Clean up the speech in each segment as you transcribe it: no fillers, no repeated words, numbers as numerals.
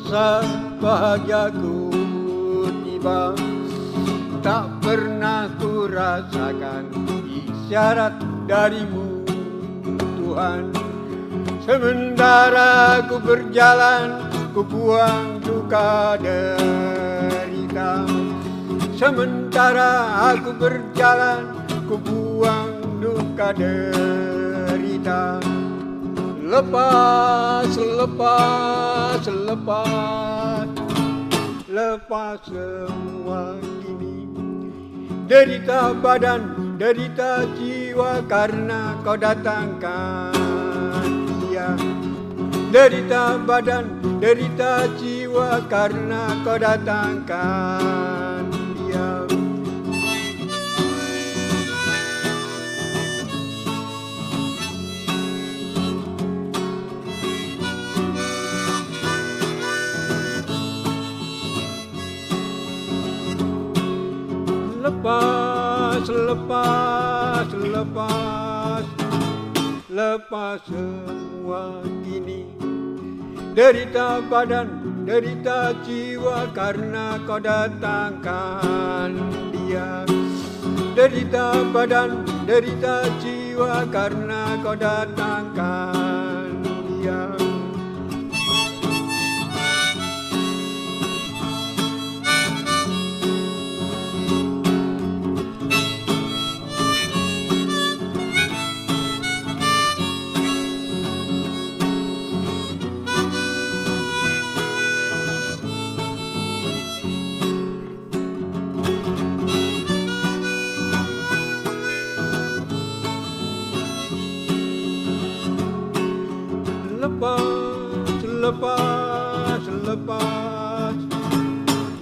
masa bahagiaku tiba, tak pernah ku rasakan isyarat darimu Tuhan. Sementara ku berjalan, ku buang duka derita. Sementara aku berjalan, ku buang duka derita. Lepas semua kini, derita badan, derita jiwa karena kau datangkan dia. Derita badan, derita jiwa karena kau datangkan dia. Lepas semua kini, derita badan, derita jiwa karena kau datangkan dia. Derita badan, derita jiwa karena kau datangkan dia.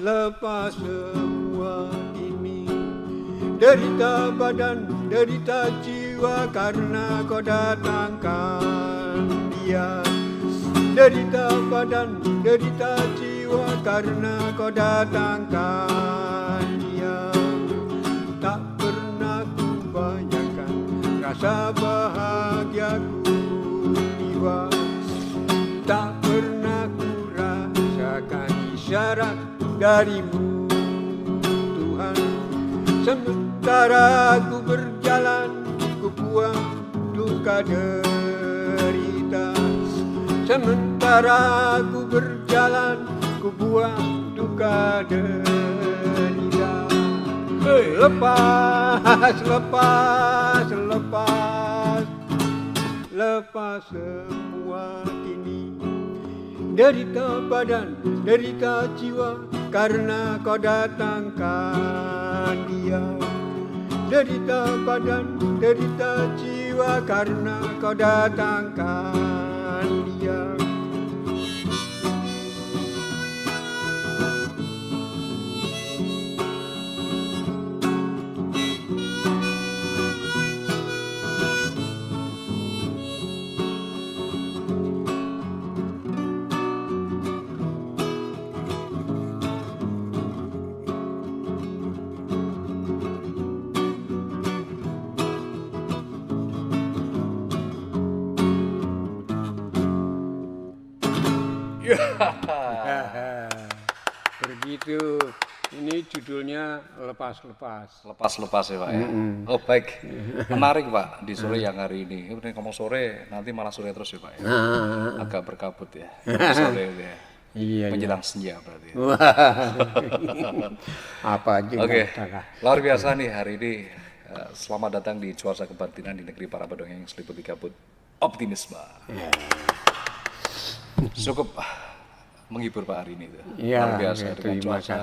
Lepas semua ini, derita badan, derita jiwa karena kau datangkan dia. Derita badan, derita jiwa karena kau datangkan dia. Tak pernah ku bayangkan rasa bahagiaku tiba, tak pernah ku rasakan isyarat darimu Tuhan. Sementara ku berjalan, ku buang duka derita. Sementara ku berjalan, ku buang duka derita. Lepas semua kini, derita badan, derita jiwa karena kau datangkan dia. Derita badan, derita jiwa karena kau datangkan dia. Begitu. Ini judulnya lepas-lepas. Lepas-lepas ya Pak ya. Oh baik, menarik Pak di sore yang hari ini. Ini ngomong sore, nanti malah sore terus ya Pak ya. Agak berkabut ya. Sore itu ya. Iya. Menjelang senja berarti. Ya. Apa aja. Oke, luar biasa nih hari ini. Selamat datang di Cuaca Kebatinan di negeri para pedongeng seliputi kabut optimisme. Cukup menghibur Pak hari ini tuh. Ya, luar biasa dengan cuaca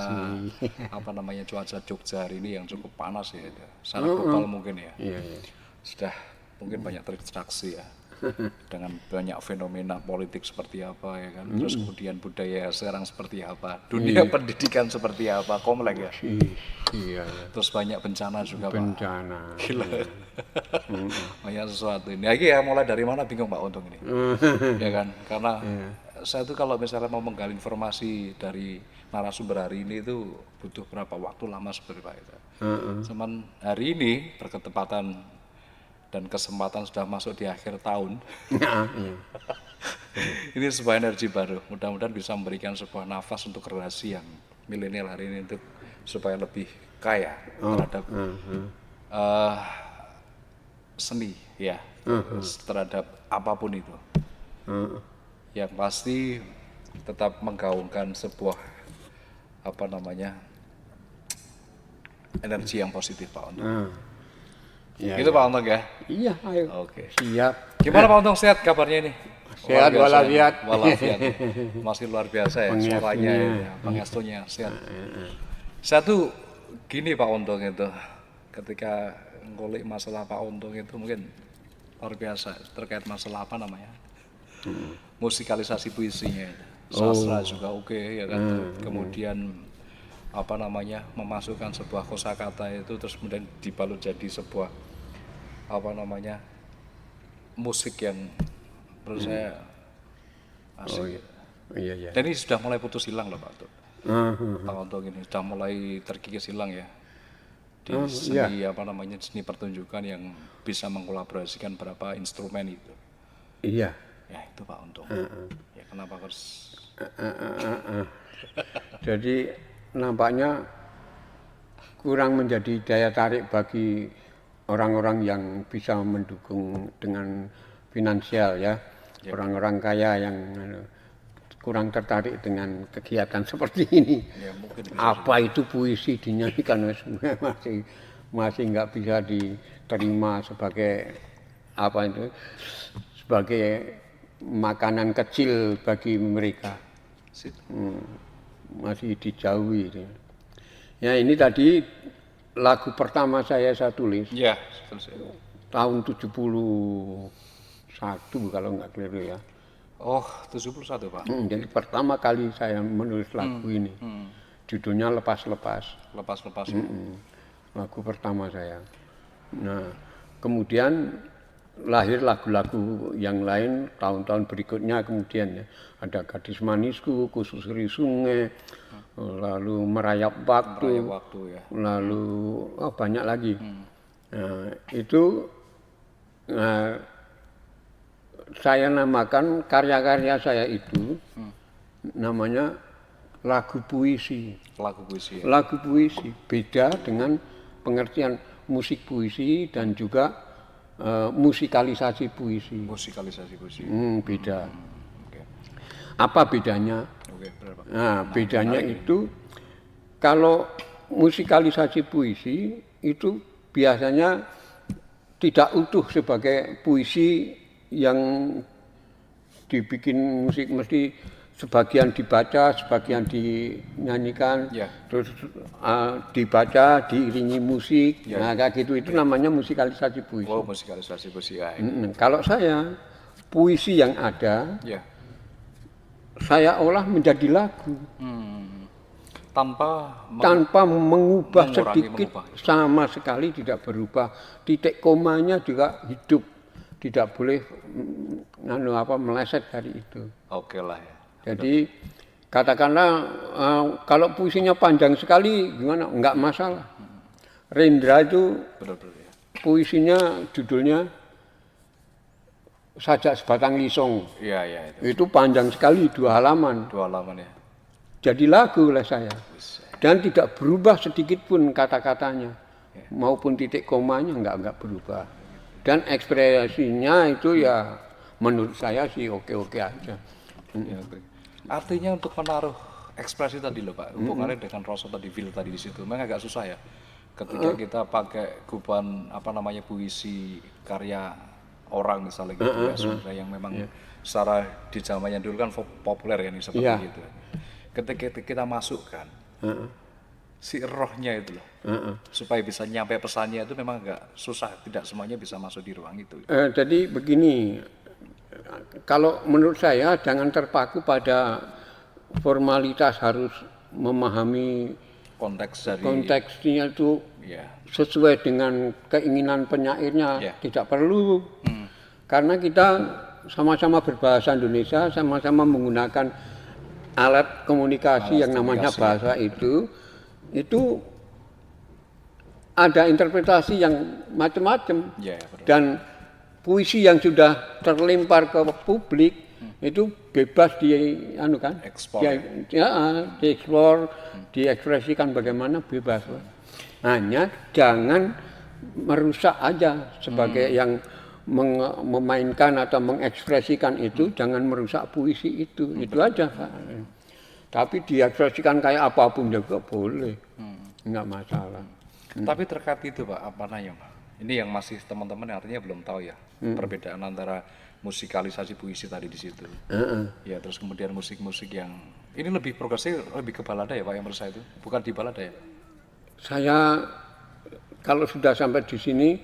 cuaca Jogja hari ini yang cukup panas ya. Sangat global mungkin ya. Sudah mungkin banyak terdistraksi ya. Dengan banyak fenomena politik seperti apa ya kan. Terus kemudian budaya sekarang seperti apa. Dunia pendidikan seperti apa. Komplek ya. Iya. Terus banyak bencana juga Bencana. Pak. Gila. Banyak sesuatu ini. Ya mulai dari mana bingung Pak Untung ini. Ya kan. Karena saya tuh kalau misalnya mau menggali informasi dari narasumber hari ini itu butuh berapa waktu lama sebenarnya Pak itu. Cuman hari ini berketepatan dan kesempatan sudah masuk di akhir tahun. Ini sebuah energi baru. Mudah-mudahan bisa memberikan sebuah nafas untuk generasi yang milenial hari ini untuk supaya lebih kaya terhadap seni, ya, terhadap apapun itu. Yang pasti tetap menggaungkan sebuah energi yang positif, Pak Untung. Ya, Itu Pak Untung ya? Iya, ayo. Oke. Siap. Gimana Pak Untung, sehat kabarnya ini? Sehat walafiat. Walafiat. Masih luar biasa ya suaranya, ya, pengestunya sehat. Saya tuh gini Pak Untung itu, ketika ngulik masalah Pak Untung itu mungkin luar biasa terkait masalah musikalisasi puisinya itu. Sastra juga oke, ya kan. Kemudian memasukkan sebuah kosakata itu terus kemudian dibalut jadi sebuah musik yang menurut saya asik. Iya. Dan ini sudah mulai putus hilang loh Pak Untung. Pak Untung ini sudah mulai terkikis hilang ya di seni seni pertunjukan yang bisa mengkolaborasikan beberapa instrumen itu. Iya. Ya itu Pak Untung. Ya kenapa harus? Jadi nampaknya kurang menjadi daya tarik bagi orang-orang yang bisa mendukung dengan finansial ya. Orang-orang kaya yang kurang tertarik dengan kegiatan seperti ini. Ya, mungkin apa itu puisi dinyanyikan masih nggak bisa diterima sebagai sebagai makanan kecil bagi mereka. Masih dijauhi. Ya ini tadi lagu pertama saya tulis. Ya, selesai. Tahun 71 kalau nggak keliru ya. Oh, 71 Pak. Jadi pertama kali saya menulis lagu ini. Judulnya Lepas-Lepas. Lepas-lepas. Lagu pertama saya. Nah, kemudian lahir lagu-lagu yang lain tahun-tahun berikutnya kemudian ya. Ada Gadis Manisku, Kususuri Sungai, lalu Merayap Waktu, ya. Lalu banyak lagi. Nah, itu saya namakan karya-karya saya itu namanya lagu puisi. Lagu puisi. Ya? Lagu puisi beda dengan pengertian musik puisi dan juga musikalisasi puisi. Musikalisasi puisi. Beda. Okay. Apa bedanya? Berapa? Nah, bedanya itu kalau musikalisasi puisi itu biasanya tidak utuh sebagai puisi yang dibikin musik, mesti sebagian dibaca, sebagian dinyanyikan, terus dibaca, diiringi musik, nah kayak gitu, itu namanya musikalisasi puisi. Oh, musikalisasi puisi. Ya, kalau saya, puisi yang ada, saya olah menjadi lagu. Tanpa mengubah sedikit, sama sekali tidak berubah. Titik komanya juga hidup, tidak boleh meleset dari itu. Oke lah ya. Jadi katakanlah kalau puisinya panjang sekali gimana? Enggak masalah. Rendra itu puisinya judulnya Sajak Sebatang Lisong. Iya. Itu panjang sekali, 2 halaman. 2 halaman ya. Jadi lagu oleh saya. Dan tidak berubah sedikit pun kata-katanya. Maupun titik komanya enggak berubah. Dan ekspresinya itu ya menurut saya sih oke-oke aja. Artinya untuk menaruh ekspresi tadi loh Pak, hubungannya dengan rasa tadi, feel tadi di situ, memang agak susah ya. Ketika kita pakai guban puisi karya orang misalnya gitu ya, sebenarnya yang memang secara di zamannya dulu kan populer ya nih seperti itu. Ketika kita masukkan si rohnya itu loh, supaya bisa nyampe pesannya itu memang agak susah, tidak semuanya bisa masuk di ruang itu. Jadi begini, kalau menurut saya jangan terpaku pada formalitas, harus memahami konteksnya itu sesuai dengan keinginan penyairnya, tidak perlu. Karena kita sama-sama berbahasa Indonesia, sama-sama menggunakan alat komunikasi yang namanya bahasa itu ada interpretasi yang macam-macam. Dan puisi yang sudah terlempar ke publik itu bebas di anu kan, Ekspor, dieksplor, diekspresikan bagaimana bebas. Hanya jangan merusak aja sebagai yang memainkan atau mengekspresikan itu, jangan merusak puisi itu aja Pak. Tapi diekspresikan kayak apapun juga boleh, nggak masalah. Tapi terkait itu Pak, apa namanya Pak? Ini yang masih teman-teman artinya belum tahu ya, perbedaan antara musikalisasi puisi tadi di situ. Ya, terus kemudian musik-musik yang ini lebih progresif, lebih ke balada ya Pak yang menurut saya itu, bukan di balada ya. Saya kalau sudah sampai di sini,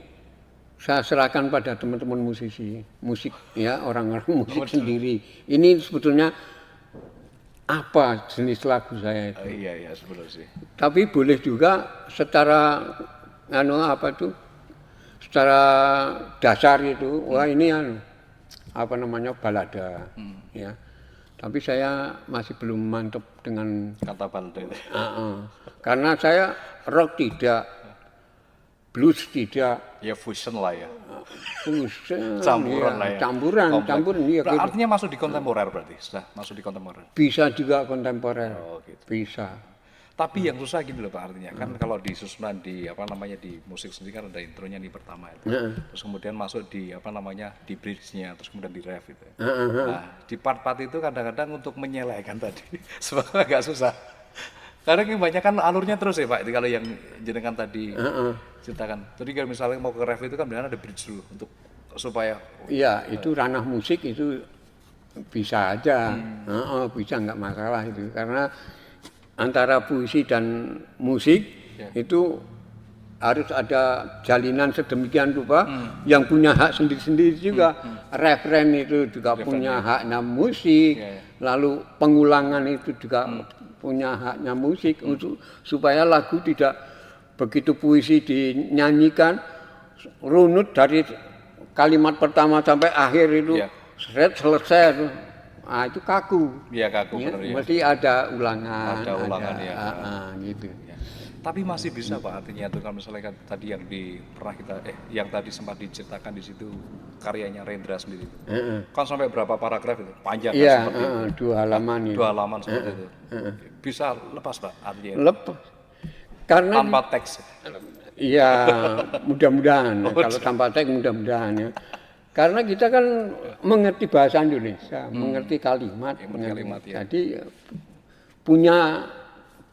saya serahkan pada teman-teman musisi, musik ya, orang-orang musik sendiri. Ini sebetulnya apa jenis lagu saya itu. Iya sebetulnya sih. Tapi boleh juga secara secara dasar itu, wah ini balada, ya. Tapi saya masih belum mantap dengan Kata balada itu. Karena saya rock tidak, blues tidak, Ya fusion lah ya. fusion, Campuran ya, lah ya. campuran iya gitu. Artinya masuk di kontemporer berarti, sudah masuk di kontemporer. Bisa juga kontemporer, Oh gitu. bisa. Tapi yang susah gini loh Pak, artinya kan kalau di susunan di di musik sendiri kan ada intronya nih pertama itu. Terus kemudian masuk di di bridge-nya, terus kemudian di ref itu. Nah, di part-part itu kadang-kadang untuk menyelesaikan tadi sebenarnya agak susah. Karena kebanyakan alurnya terus ya Pak, itu kalau yang jenengan tadi ceritakan. Jadi kalau misalnya mau ke ref itu kan benar ada bridge dulu untuk supaya Iya, itu ranah musik itu bisa aja, bisa nggak masalah itu, karena antara puisi dan musik itu harus ada jalinan sedemikian rupa, yang punya hak sendiri-sendiri juga. Referen itu juga punya haknya musik, lalu pengulangan itu juga punya haknya musik, untuk supaya lagu tidak begitu puisi dinyanyikan runut dari kalimat pertama sampai akhir itu selesai. Ah itu kaku. Iya kaku Ya, benar ya. mesti ada ulangan. Ada ulangan ya. Gitu. Ya. Tapi masih bisa Pak, artinya itu kalau misalnya kan tadi yang yang tadi sempat diceritakan di situ karyanya Rendra sendiri. Kan sampai berapa paragraf itu? Panjang kan Iya, seperti itu. 2 halaman itu. 2 halaman seperti itu. Bisa lepas Pak artinya. Lepas. Karena Tanpa teks. iya, mudah-mudahan. Kalau tanpa teks mudah-mudahan ya. Karena kita kan mengerti bahasa Indonesia, mengerti kalimat, kalimat, ya. Jadi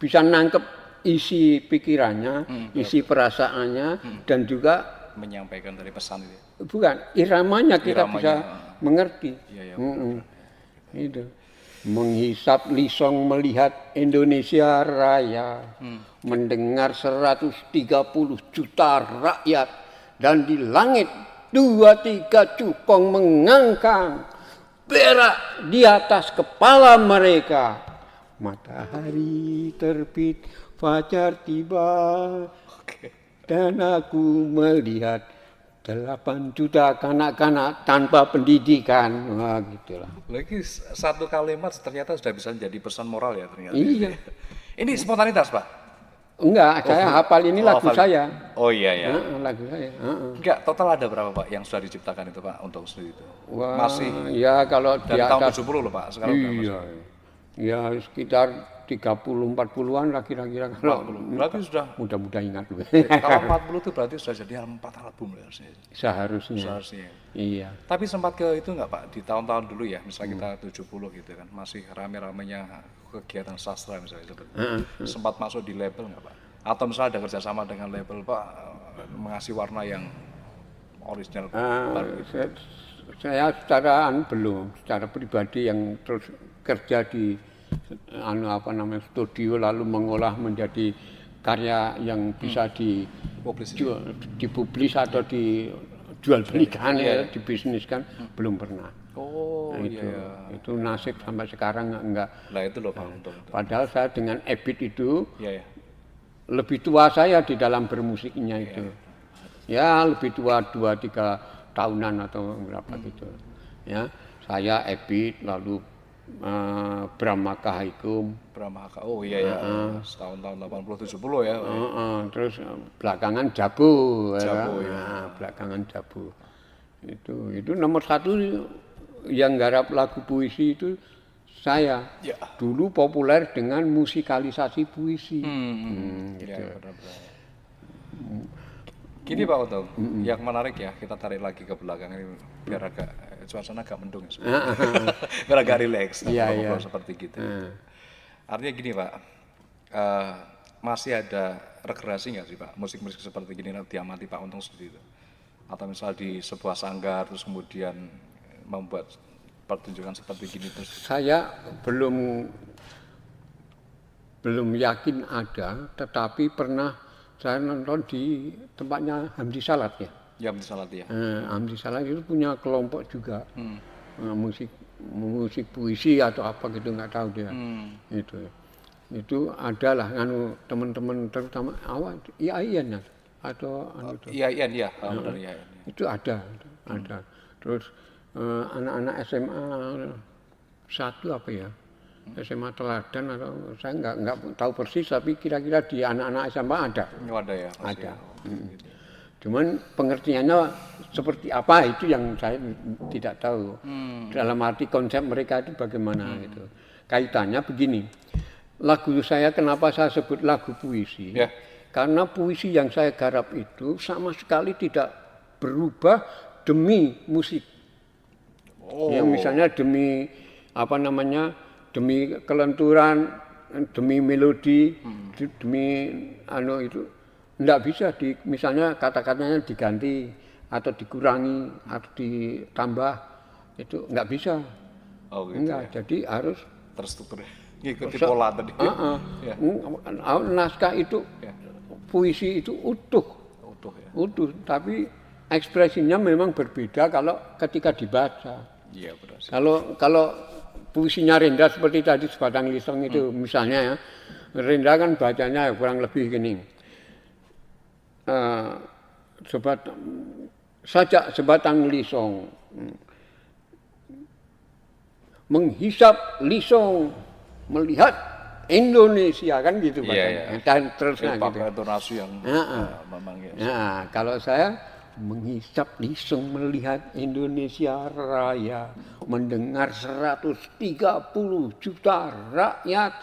bisa nangkep isi pikirannya, isi perasaannya, dan juga menyampaikan dari pesan itu. bukan iramanya kita bisa mengerti. Iya, Itu menghisap lisong melihat Indonesia Raya, mendengar 130 juta rakyat, dan di langit 2-3 cukong mengangkang berak di atas kepala mereka. Matahari terbit, fajar tiba, dan aku melihat 8 juta kanak-kanak tanpa pendidikan. Wah, gitulah. Lagi satu kalimat ternyata sudah bisa menjadi pesan moral ya ternyata. Iya. Ini spontanitas Pak? Enggak, saya hafal ini lagu hafal. saya. Oh iya ya. Lagu saya. Enggak, total ada berapa Pak yang sudah diciptakan itu Pak untuk studi itu? Wah, Masih ya kalau di dari tahun atas 70 loh Pak, sekarang udah iya. Ya sekitar 30-40-an lah kira-kira kalau 40. Berarti sudah mudah-mudah ingat loh. kalau 40 itu berarti sudah jadi 4 album ya harusnya. Seharusnya. Iya. Tapi sempat ke itu enggak Pak di tahun-tahun dulu ya, misalnya kita 70 gitu kan, masih rame-ramenya kegiatan sastra misalnya seperti sempat masuk di label enggak Pak? Atau misalnya ada kerjasama dengan label Pak mengasih warna yang original baru gitu. Saya secara pribadi yang terus kerja di studio lalu mengolah menjadi karya yang bisa dipublis atau dijual belikan dibisniskan belum pernah. Oh itu nasib sampai sekarang enggak. Lah itu loh Pak untuk. Padahal saya dengan Ebit itu lebih tua saya di dalam bermusiknya itu. Ya lebih tua 2-3 tahunan atau berapa gitu. Ya, saya Ebit lalu Bramaka Haikum. Bramaka, oh iya ya, tahun 80-70 ya. Terus belakangan Jabu. Jabu ya. Belakangan Jabu. Itu nomor 1 yang garap lagu puisi itu saya. Ya. Dulu populer dengan musikalisasi puisi. Gitu. Ya, benar-benar. Gini Pak Oto, yang menarik ya, kita tarik lagi ke belakang ini biar agak suasana agak mendung ya, biar agak rileks, ngobrol seperti gitu. Artinya gini Pak, masih ada rekreasi nggak sih Pak, musik-musik seperti gini diamati Pak Untung sendiri itu? Atau misal di sebuah sanggar terus kemudian membuat pertunjukan seperti gini terus? Saya belum yakin ada, tetapi pernah saya nonton di tempatnya Hamdi Salat ya. Ya Hamdi Salat ya. Hamdi Salat itu punya kelompok juga musik puisi atau apa gitu nggak tahu dia. Itu adalah teman-teman terutama awal IAIN atau IAIN ya, benar IAIN. Itu ada. Terus anak-anak SMA 1 apa ya? SMA Teladan atau saya nggak tahu persis, tapi kira-kira di anak-anak SMA ada. Ada ya. Ada. Cuman pengertiannya seperti apa itu yang saya tidak tahu. Dalam arti konsep mereka itu bagaimana gitu. Kaitannya begini. Lagu saya kenapa saya sebut lagu puisi? Ya. Karena puisi yang saya garap itu sama sekali tidak berubah demi musik. Ya, misalnya demi demi kelenturan, demi melodi, demi itu enggak bisa misalnya kata-katanya diganti atau dikurangi atau ditambah, itu enggak bisa. Gitu enggak, ya. Jadi harus terstruktur, ngikuti pola tadi. Naskah itu puisi itu utuh ya. Utuh, tapi ekspresinya memang berbeda kalau ketika dibaca. Iya benar. Kalau puisinya Rendra seperti tadi Sebatang Lisong itu misalnya ya, Rendra kan bacanya kurang lebih gini. Sebatang lisong, menghisap lisong, melihat Indonesia, kan gitu bacanya. Dan terusnya gitu. Pakai intonasi yang memang ya. Nah, kalau saya menghisap lisong melihat Indonesia Raya, mendengar 130 juta rakyat,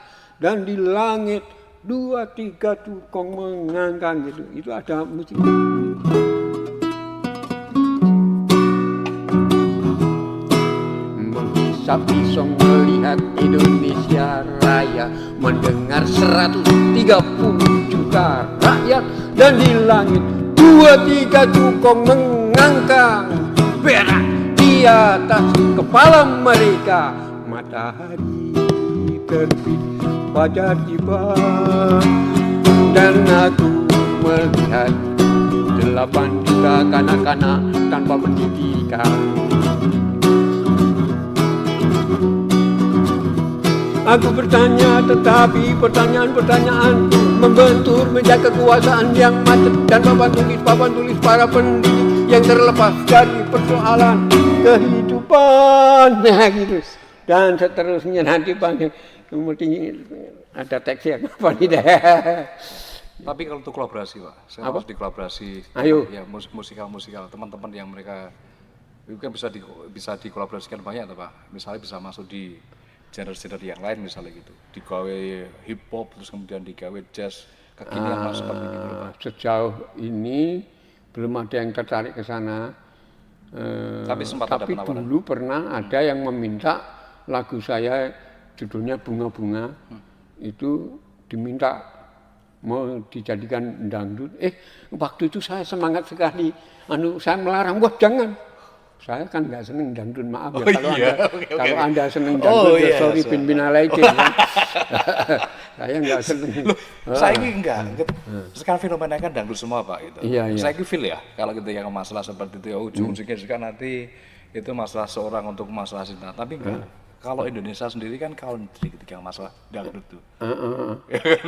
dan di langit 2-3 tukang mengangkat gitu. Itu ada musik. Menghisap lisong melihat Indonesia Raya, mendengar 130 juta rakyat, dan di langit 2-3 tukang mengangkat berak di atas kepala mereka. Matahari terbit, fajar tiba, dan aku melihat 8 juta kanak-kanak tanpa pendidikan. Aku bertanya, tetapi pertanyaan-pertanyaanku membentur meja kekuasaan yang macet, dan papan tulis para pendidik yang terlepas dari persoalan kehidupan, gitu. Dan seterusnya nanti kemudian ada teks yang apa tidak. Tapi kalau untuk kolaborasi Pak, saya harus dikolaborasi. Ayo. Ya musikal teman-teman yang mereka mungkin bisa dikolaborasikan banyak tuh Pak. Misalnya bisa masuk di genre-genre yang lain misalnya gitu, digawe hip hop terus kemudian digawe jazz kekinian seperti gitu Pak. Sejauh ini belum ada yang tertarik ke sana. Tapi ada penawaran. Dulu pernah ada yang meminta lagu saya judulnya Bunga-Bunga itu diminta mau dijadikan dangdut. Waktu itu saya semangat sekali. Saya melarang, wah jangan. Saya kan nggak seneng dangdut, maaf ya. Kalau Anda seneng dangdut, sorry bin alaidin. Saya nggak seneng. Saya ini enggak. Sekarang fenomena kan dangdut semua Pak gitu. Iya. Saya feel ya kalau gitu yang masalah seperti itu, ujung-ujungnya juga nanti itu masalah seorang untuk masalah cinta. Tapi enggak. Kalau Indonesia sendiri kan country ketika masalah dangdut tuh.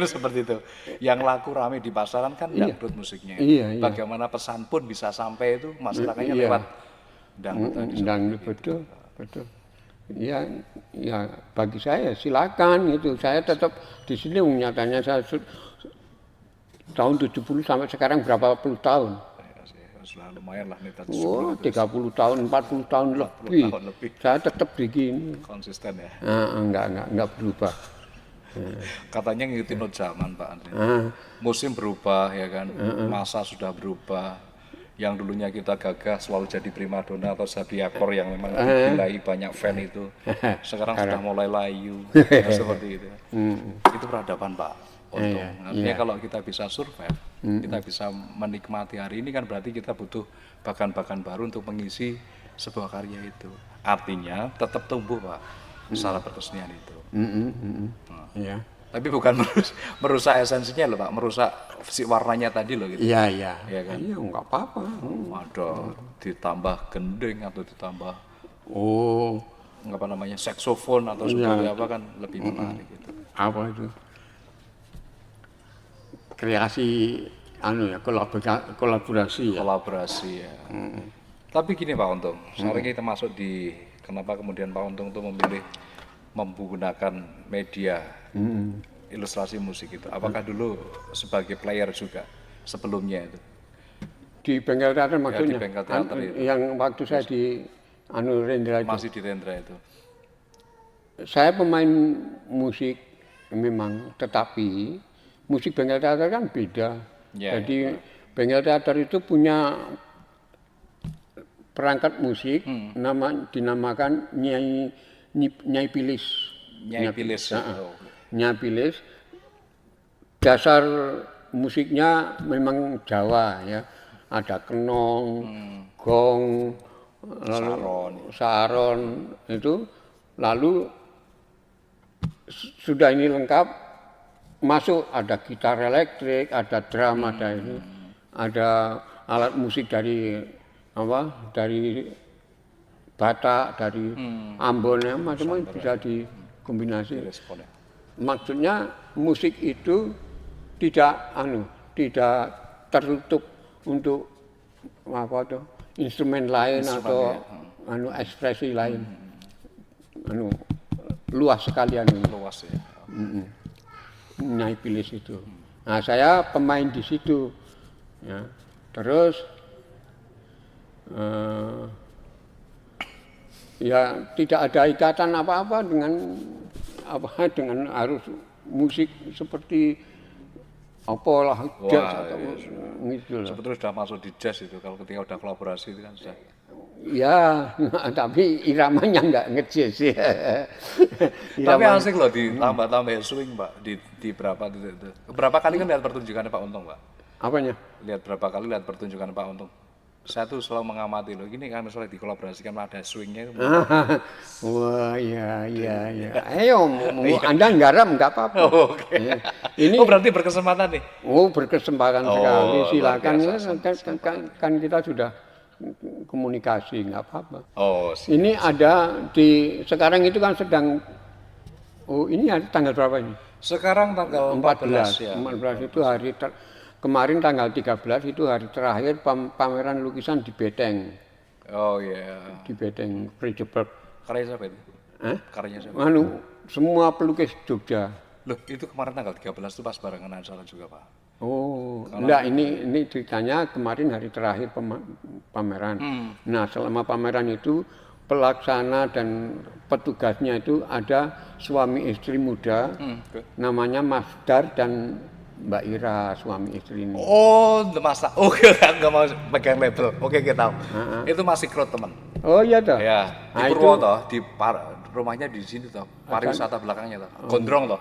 Seperti itu. Yang laku rame di pasaran kan dangdut musiknya. Bagaimana pesan pun bisa sampai itu masyarakatnya lewat dangdut. Betul. Ya bagi saya silakan itu. Saya tetap di sini nyatanya saya tahun 70 sampai sekarang berapa puluh tahun. sudah lumayan lah nih tadi Oh, 30 tahun, 40 tahun lebih. tahun lebih. Saya tetap begini. Konsisten ya. Enggak berubah. Katanya ngikutin zaman Pak Andri. Ah, Musim berubah ya kan, masa sudah berubah. Yang dulunya kita gagah selalu jadi primadona atau jadi aktor yang memang digilai banyak fan itu, sekarang sudah mulai layu, ya, seperti itu. Itu peradaban Pak. Untung. Artinya kalau kita bisa survive, kita bisa menikmati hari ini kan berarti kita butuh bahan-bahan baru untuk mengisi sebuah karya itu. Artinya tetap tumbuh Pak, secara berkesenian itu. Iya. Tapi bukan merusak esensinya loh Pak, merusak si warnanya tadi loh gitu. Iya. Iya kan? Iya, enggak apa-apa. Ada ditambah gending atau ditambah Oh, apa namanya saksofon atau seperti apa kan lebih menarik gitu. apa itu? Kreasi kolaborasi ya. Kolaborasi ya. Tapi gini Pak Untung, sekarang kita masuk di kenapa kemudian Pak Untung tuh memilih menggunakan media ilustrasi musik itu. Apakah dulu sebagai player juga sebelumnya itu? Di bengkel teater maksudnya. di bengkel teater itu. Yang waktu saya di Rendra itu. Masih di Rendra itu. Saya pemain musik memang, tetapi musik bengkel teater kan beda. Ya, Jadi bengkel teater itu punya perangkat musik dinamakan Nyai Pilis. Nyai Pilis. Nyai Pilis. Dasar musiknya memang Jawa ya. Ada kenong, gong, lalu saron itu. Lalu sudah ini lengkap, masuk ada gitar elektrik, ada drum, ada ini, ada alat musik dari Batak, dari Ambon, ya, macam-macam bisa dikombinasi. Maksudnya musik itu tidak tertutup untuk instrumen lain atau ekspresi lain. Luas sekali Luas ya. Nyai Pilis itu. Nah, saya pemain di situ. Ya. Terus ya tidak ada ikatan apa-apa dengan harus musik seperti apalah jazz atau gitu lah. Sebetulnya sudah masuk di jazz itu kalau ketika udah kolaborasi itu kan sudah. Ya, tapi iramanya enggak ngejazz ya. Tapi asik loh ditambah-tambah swing Pak di berapa titik itu. Berapa kali kan lihat pertunjukannya Pak Untung Pak? Apanya? Berapa kali lihat pertunjukan Pak Untung? Saya tuh selalu mengamati loh, gini kan misalnya dikolaborasikan ada swingnya. Wah, iya. Ayo, Anda nggarap nggak apa-apa. Oh, oke. Ini berarti berkesempatan nih. Oh, berkesempatan sekali. Silakan kan kita sudah komunikasi, nggak apa-apa. Oh, ini ada sekarang itu kan sedang. Oh, ini ada tanggal berapa ini? Sekarang tanggal 14 ya. 14 itu hari kemarin tanggal 13 itu hari terakhir pameran lukisan di Beteng. Oh iya. Di Beteng, Vredeburg. Karya siapa itu? Karyanya siapa? Semua pelukis Jogja. Loh, itu kemarin tanggal 13 itu pas barengan acara juga, Pak. Oh, enggak, ini ceritanya kemarin hari terakhir pameran. Nah, selama pameran itu pelaksana dan petugasnya itu ada suami istri muda, namanya Mas Dar dan Mbak Ira, suami istri ini. Oh, masak. Oke, nggak mau pegang label. Oke, kita tahu. Itu masih krot teman. Oh iya toh. Ya, di Purwoto, di rumahnya di sini toh. Pariwisata belakangnya toh. Gondrong toh.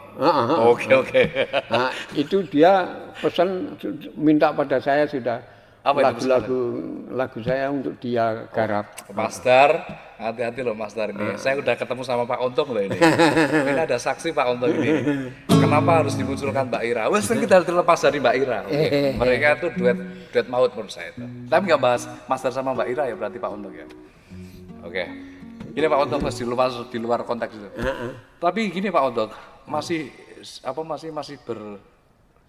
Oke. Nah, itu dia pesan minta pada saya sudah lagu saya untuk dia garap. Mas Dar, hati-hati loh Mas Dar ini. Saya udah ketemu sama Pak Untung loh ini. Ini ada saksi Pak Untung ini. Kenapa harus dimunculkan Mbak Ira? Wes kita terlepas dari Mbak Ira. Mereka itu duet maut menurut saya itu. Tapi nggak bahas Mas Dar sama Mbak Ira ya berarti Pak Untung ya. Oke. Ini Pak Untung di luar konteks itu. Tapi gini Pak Untung, masih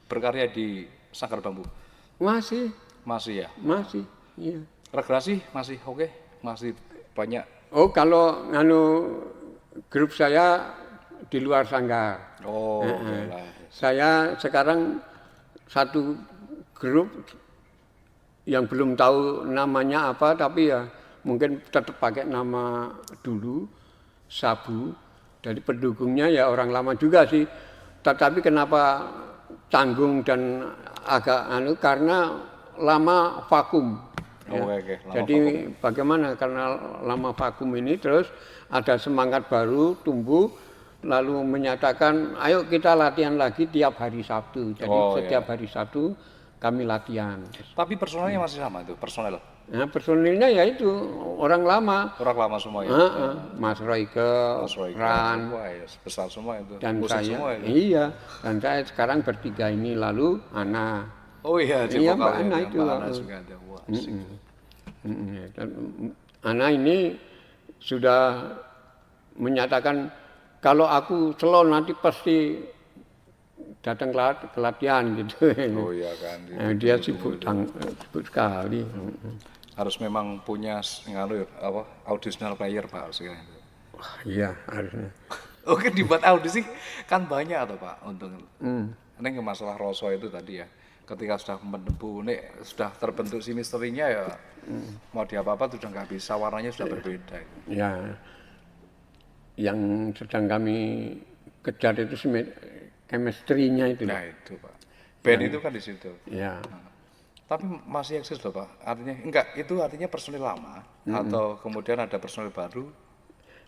berkarya di Sangkar Bambu? Masih ya. Masih, iya. Rekreasi masih oke? Masih banyak? Oh, kalau grup saya di luar Sanggar. Oh, saya sekarang satu grup yang belum tahu namanya apa, tapi ya mungkin tetap pakai nama dulu, Sabu. Jadi pendukungnya ya orang lama juga sih. Tetapi kenapa canggung dan agak karena lama vakum. Ya. Oke, lama Jadi vakum. bagaimana karena lama vakum ini terus ada semangat baru tumbuh lalu menyatakan ayo kita latihan lagi tiap hari Sabtu. Jadi setiap hari Sabtu kami latihan. Tapi personelnya masih sama itu, personel. Nah, personilnya ya itu orang lama. Orang lama semua ya. Mas Royke, Ran, wah, ya, besar semua itu. dan musik saya. semua itu. Iya, dan saya sekarang bertiga ini lalu Ana. Oh iya, Iya, Mbak vokalnya, Ana yang itu. Mbak Ana juga ada. Wah, asik. Dan Ana ini sudah menyatakan kalau aku slow nanti pasti datang ke latihan gitu. Oh iya kan. Dia sibuk sekali. Harus memang punya auditional player Pak harus kan. Wah, iya harusnya. Oke, dibuat audisi kan banyak atau Pak untuk. Ini masalah Roso itu tadi ya. Ketika sudah menebu, sudah terbentuk si misterinya ya mau diapa-apa sudah nggak bisa, warnanya sudah berbeda. Ya, yang sedang kami kejar itu chemistry-nya itu. Nah itu Pak. Band itu kan di situ. Ya. Tapi masih eksis loh Pak. Artinya enggak, itu artinya personil lama atau kemudian ada personil baru.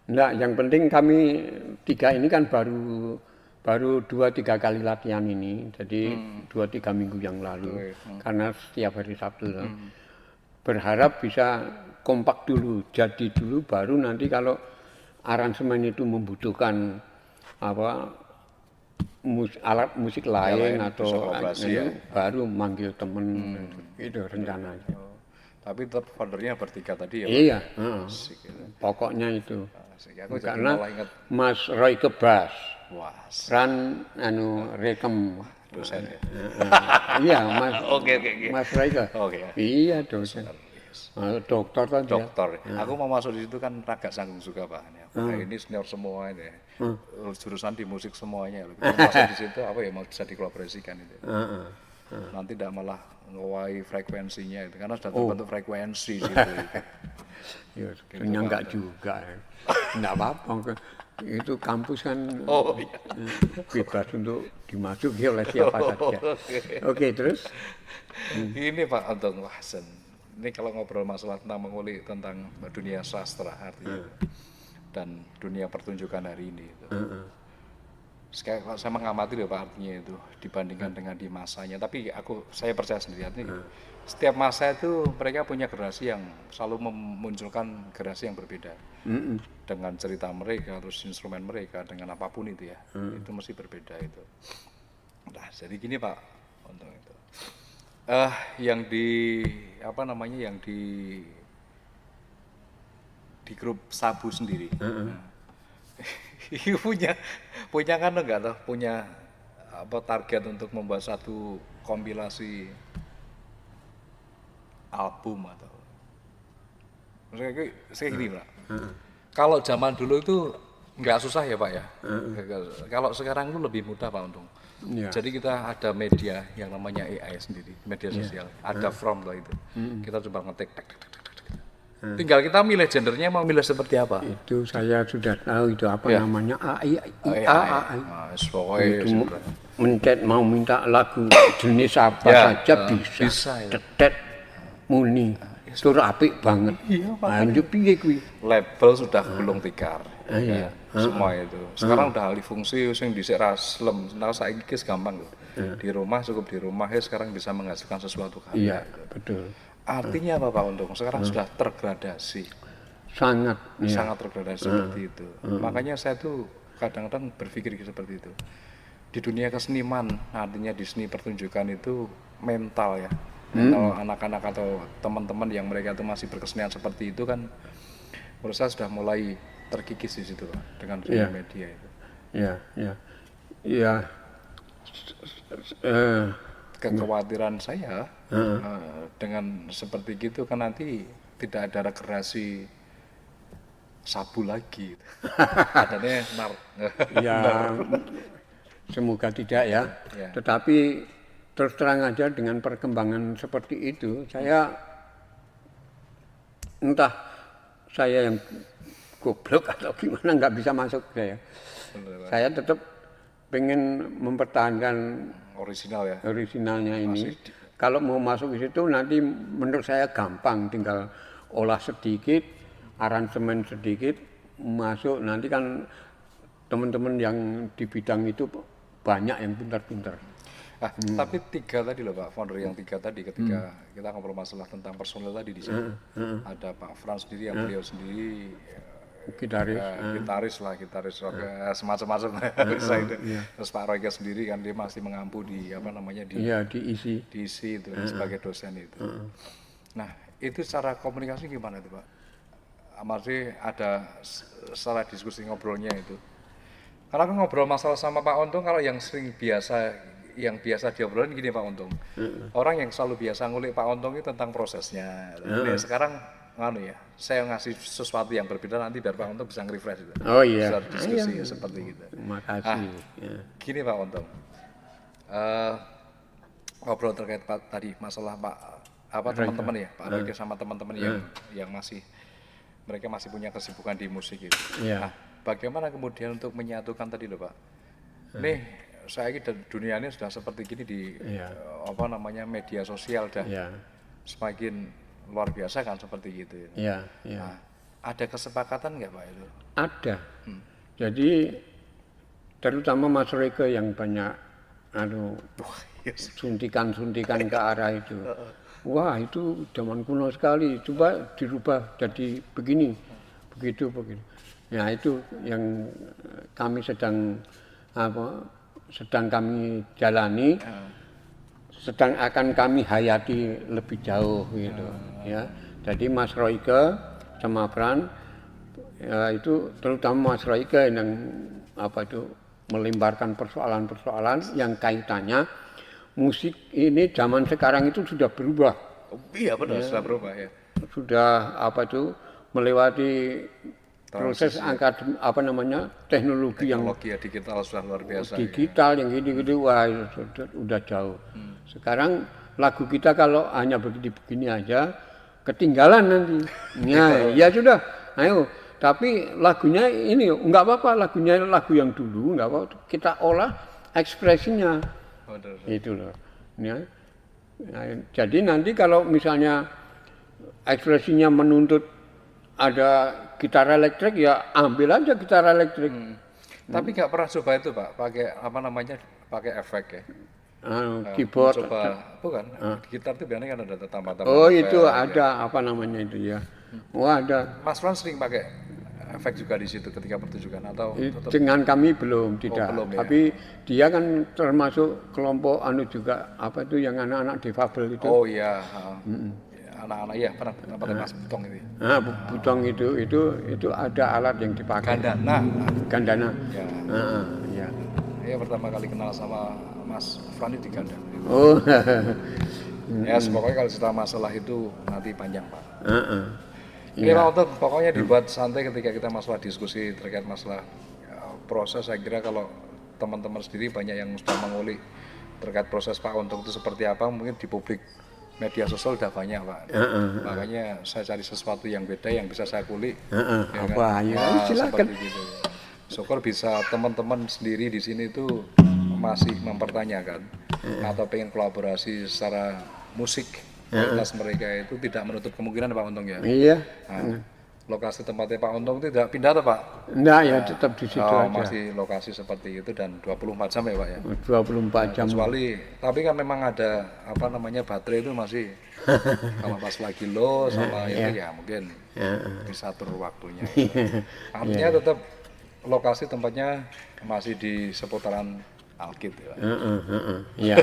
Enggak, yang penting kami tiga ini kan baru 2-3 kali latihan ini. Jadi 2-3 minggu yang lalu. Karena setiap hari Sabtu. Berharap bisa kompak dulu, jadi dulu baru nanti kalau aransemen itu membutuhkan alat musik lain atau baru manggil temen itu rencananya. Tapi tetap foundernya bertiga tadi ya. Iya, pokoknya itu. Karena Mas Roy ke bass, Ran rekem. Dosen ya. Iya, Mas. Oke. Mas Roy ke. Iya, dosen. Dokter kan dia. Dokter. Aku mau masuk di situ kan agak sanggung juga Pak. Ini senior semua ini. Jurusan di musik semuanya. Kalau masuk di situ apa ya mau bisa dikolaborasikan itu. Nanti tidak malah ngawai frekuensinya itu karena sudah terbentuk frekuensi situ. Ya, sebenarnya enggak juga. Enggak apa-apa. Itu kampus kan bebas untuk dimasuki oleh siapa saja. Oke, terus? Ini Pak Antong Wahsen. Ini kalau ngobrol masalah tentang mengulik tentang dunia sastra artinya dan dunia pertunjukan hari ini itu. Saya mengamati loh Pak artinya itu dibandingkan dengan di masanya. Tapi saya percaya sendiri artinya setiap masa itu mereka punya generasi yang selalu memunculkan generasi yang berbeda dengan cerita mereka, terus instrumen mereka dengan apapun itu ya, itu mesti berbeda itu. Nah jadi gini Pak untuk itu. Yang di grup Sabu sendiri. punya kan enggak tahu punya target untuk membuat satu kompilasi album atau saya gini Pak. Kalau zaman dulu itu nggak susah ya Pak ya. Kalau sekarang itu lebih mudah Pak Untung. Jadi kita ada media yang namanya AI sendiri, media sosial. Ada from lah itu. Kita coba ngetik. Tinggal kita milih gendernya mau milih seperti apa. Itu saya sudah tahu itu apa namanya AI. Itu mencet mau minta lagu jenis apa saja bisa. Cetet muni. Tur apik banget. Lanjut piye kuwi? Label sudah gulung tikar. Semua itu. Sekarang udah alih fungsi sing dhisik ra slem. Nah saiki wis gampang loh. Di rumah cukup di rumah sekarang bisa menghasilkan sesuatu karya. Iya, betul. Artinya apa Pak Untung? Sekarang sudah tergradasi. Sangat tergradasi seperti itu. Makanya saya tuh kadang-kadang berpikir seperti itu. Di dunia keseniman, artinya di seni pertunjukan itu mental ya. Mental anak-anak atau teman-teman yang mereka itu masih berkesenian seperti itu kan menurut saya sudah mulai terkikis di situ Pak, dengan dunia media itu. Iya. Kekhawatiran saya dengan seperti gitu kan nanti tidak ada regenerasi Sabu lagi. Adanya semoga tidak ya. Tetapi terus terang aja dengan perkembangan seperti itu, saya entah saya yang goblok atau gimana nggak bisa masuk saya. Saya tetap pengen mempertahankan originalnya ini. Kalau mau masuk ke situ nanti menurut saya gampang, tinggal olah sedikit, aransemen sedikit, masuk. Nanti kan teman-teman yang di bidang itu banyak yang pintar-pintar. Tapi 3 tadi loh Pak, founder yang 3 tadi ketika kita ngobrol masalah tentang personel tadi di sini. Ada Pak Frans sendiri yang beliau sendiri gitaris rock semacam-macam terus Pak Royke sendiri kan dia masih mengampu di diisi itu sebagai dosen itu. Nah itu cara komunikasi gimana itu Pak? Maksudnya ada secara diskusi ngobrolnya itu, karena kan ngobrol masalah sama Pak Untung, kalau yang biasa diobrolin gini Pak Untung, orang yang selalu biasa ngulik Pak Untung itu tentang prosesnya. Sekarang saya ngasih sesuatu yang berbeda nanti biar Pak Untung bisa nge-refresh gitu. Oh iya. Bisa diskusi seperti gitu. Terima kasih. Gini Pak Untung, ngobrol terkait tadi masalah teman-teman ya, Pak Royke sama teman-teman yang mereka masih punya kesibukan di musik itu. Nah, bagaimana kemudian untuk menyatukan tadi loh Pak? Nih, saya ini dunia ini sudah seperti gini di media sosial semakin luar biasa kan seperti gitu. Nah, ada kesepakatan nggak Pak itu? Ada. Jadi terutama Mas Royke yang banyak suntikan ke arah itu. Wah itu zaman kuno sekali. Coba dirubah jadi begini, begitu. Ya itu yang kami sedang kami jalani. Sedang akan kami hayati lebih jauh gitu ya. Jadi Mas Royke sama Fran itu terutama Mas Royke yang melemparkan persoalan-persoalan yang kaitannya musik ini zaman sekarang itu sudah berubah. Iya benar, sudah berubah ya. Sudah melewati proses teknologi yang digital sudah luar biasa. Digital yang gini-gini wah udah jauh. Sekarang lagu kita kalau hanya begini aja ketinggalan nanti. Ya sudah, ayo. Tapi lagunya ini nggak apa-apa, lagunya lagu yang dulu nggak apa-apa. Kita olah ekspresinya. Itu loh. Ya. Nah, jadi nanti kalau misalnya ekspresinya menuntut ada gitar elektrik ya ambil aja gitar elektrik. Tapi nggak pernah coba itu Pak, pakai efek ya. Keyboard. Di gitar itu biasanya kan ada tambah-tambah. Oh itu ada itu ya. Ada. Mas Frans sering pakai efek juga di situ ketika pertunjukan atau dengan kami belum tidak. Belum, ya. Tapi dia kan termasuk kelompok juga yang anak-anak difabel itu. Oh iya. Anak-anak ya Mas Butong itu. Butong itu ada alat yang dipakai. Gandana. Ya. Saya pertama kali kenal sama Mas Frans di Gandana. Oh. Ya, pokoknya kalau cerita masalah itu nanti panjang Pak. Ini Pak, pokoknya dibuat santai ketika kita masalah diskusi terkait masalah proses. Saya kira kalau teman-teman sendiri banyak yang sudah mengulik terkait proses Pak Untung itu seperti apa, mungkin di publik media sosial udah banyak Pak. Makanya saya cari sesuatu yang beda yang bisa saya kulik. Silakan. Gitu. Syukur bisa teman-teman sendiri di sini tuh masih mempertanyakan atau pengen kolaborasi secara musik. Kualitas mereka itu tidak menutup kemungkinan Pak Untung ya. Iya. Lokasi tempatnya Pak Untung tidak pindah tuh Pak? Enggak ya, tetap di situ aja. Masih lokasi seperti itu dan 24 jam ya Pak ya? 24 jam. Kecuali, tapi kan memang ada baterai itu masih kalau pas lagi low sama itu ya mungkin bisa atur waktunya. Artinya tetap lokasi tempatnya masih di seputaran Alkit ya Pak? Iya.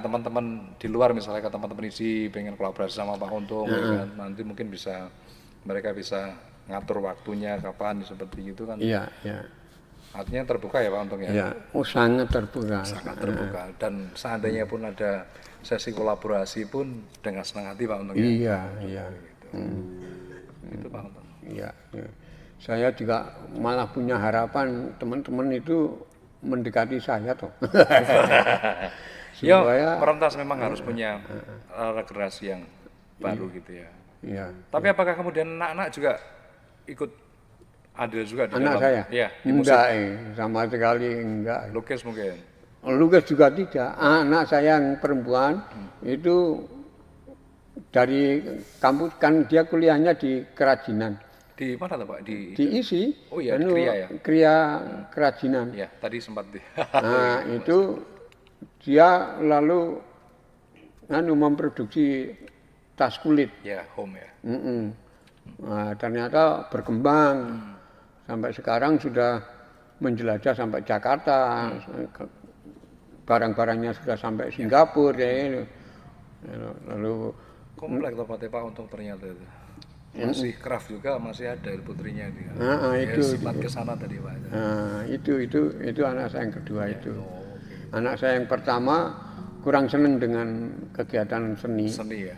Teman-teman di luar misalnya ke teman-teman isi pengen kolaborasi sama Pak Untung kan, nanti mungkin mereka bisa ngatur waktunya kapan seperti itu kan. Iya. Artinya terbuka ya Pak Untung ya? Iya, sangat terbuka. Sangat terbuka dan seandainya pun ada sesi kolaborasi pun dengan senang hati Pak Untung ya? Iya. Itu Pak Untung. Iya. Saya juga malah punya harapan teman-teman itu mendekati saya toh. Ya, Supaya perentas memang harus punya regenerasi yang baru gitu ya. ya, Tapi apakah kemudian anak-anak juga ikut andil juga di anak dalam? saya Iya, di musik. enggak, sama sekali enggak. Lukis mungkin. Lukis juga tidak. Anak saya yang perempuan itu dari kampus, kan dia kuliahnya di kerajinan. Di mana tuh Pak? Diisi. Oh iya, di Kria ya? Kria kerajinan. Ya, tadi sempat di. Nah, itu dia lalu memproduksi tas kulit. Ya, home ya. Nah, ternyata berkembang sampai sekarang sudah menjelajah sampai Jakarta. Barang-barangnya sudah sampai Singapura ya. Lalu Komplek tempatnya Pak Untung ternyata itu. Masih craft juga, masih ada putrinya dia. itu Sifat ke sana tadi Pak. Nah, itu anak saya yang kedua itu. Anak saya yang pertama kurang senang dengan kegiatan seni. Seni ya.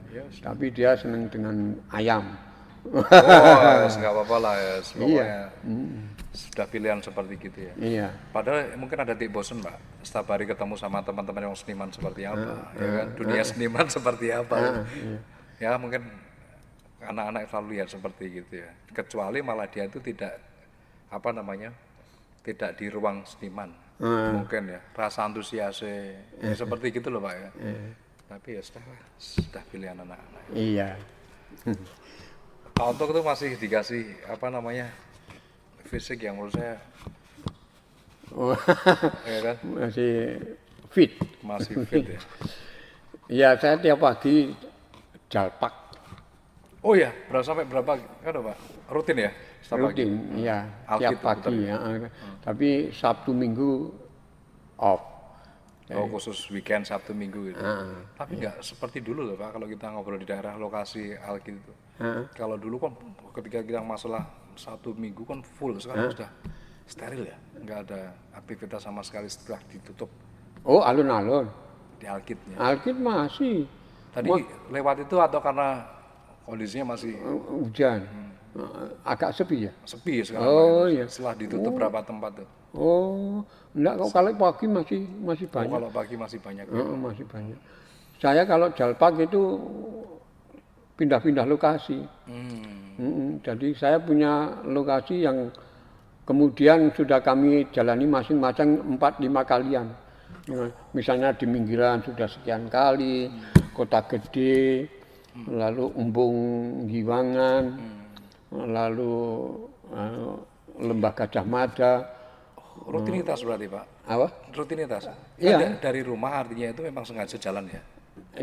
Ya, Tapi dia senang dengan ayam. oh, nggak apa-apa lah ya. Pokoknya sudah pilihan seperti gitu ya. Iya. Padahal mungkin ada titik bosen Pak. Setiap hari ketemu sama teman-teman yang seniman seperti apa, ya kan? Dunia seniman seperti apa. Ya mungkin anak-anak selalu lihat seperti gitu ya. Kecuali malah dia itu tidak tidak di ruang seniman. Mungkin ya rasa antusiasnya seperti gitu loh Pak ya. Tapi ya sudah pilihan anak-anak. Iya. Pak Untuk itu masih dikasih fisik yang menurut saya ya kan? Masih fit. Masih fit ya. Iya, saya tiap pagi jalpak. Oh ya, sampai berapa kan Pak? Rutin ya? Setiap pagi? Rutin, iya, tiap pagi ya. Tapi Sabtu Minggu off. Oh khusus weekend Sabtu Minggu gitu. Tapi nggak seperti dulu loh Pak, kalau kita ngobrol di daerah lokasi Alkit itu. Kalau dulu kan ketika kita masalah Sabtu Minggu kan full, sekarang sudah steril ya, nggak ada aktivitas sama sekali setelah ditutup Oh, alun-alun. di Alkitnya. Alkit masih. Tadi lewat itu atau karena kondisinya masih Hujan. Agak sepi ya? sepi ya sekarang? Oh iya. Setelah ditutup berapa tempat tuh? Oh, enggak, kalau pagi masih Oh, banyak. kalau pagi masih banyak. Ya? Masih banyak. Saya kalau jalpak itu pindah-pindah lokasi. Jadi saya punya lokasi yang kemudian sudah kami jalani masing-masing 4-5 kalian. Misalnya di Minggiran sudah sekian kali, Kota Gede, lalu Embung Giwangan, lalu Lembah Gajah Mada. Rutinitas berarti Pak? Apa? Rutinitas? Iya. Dari rumah artinya itu memang sengaja jalan ya?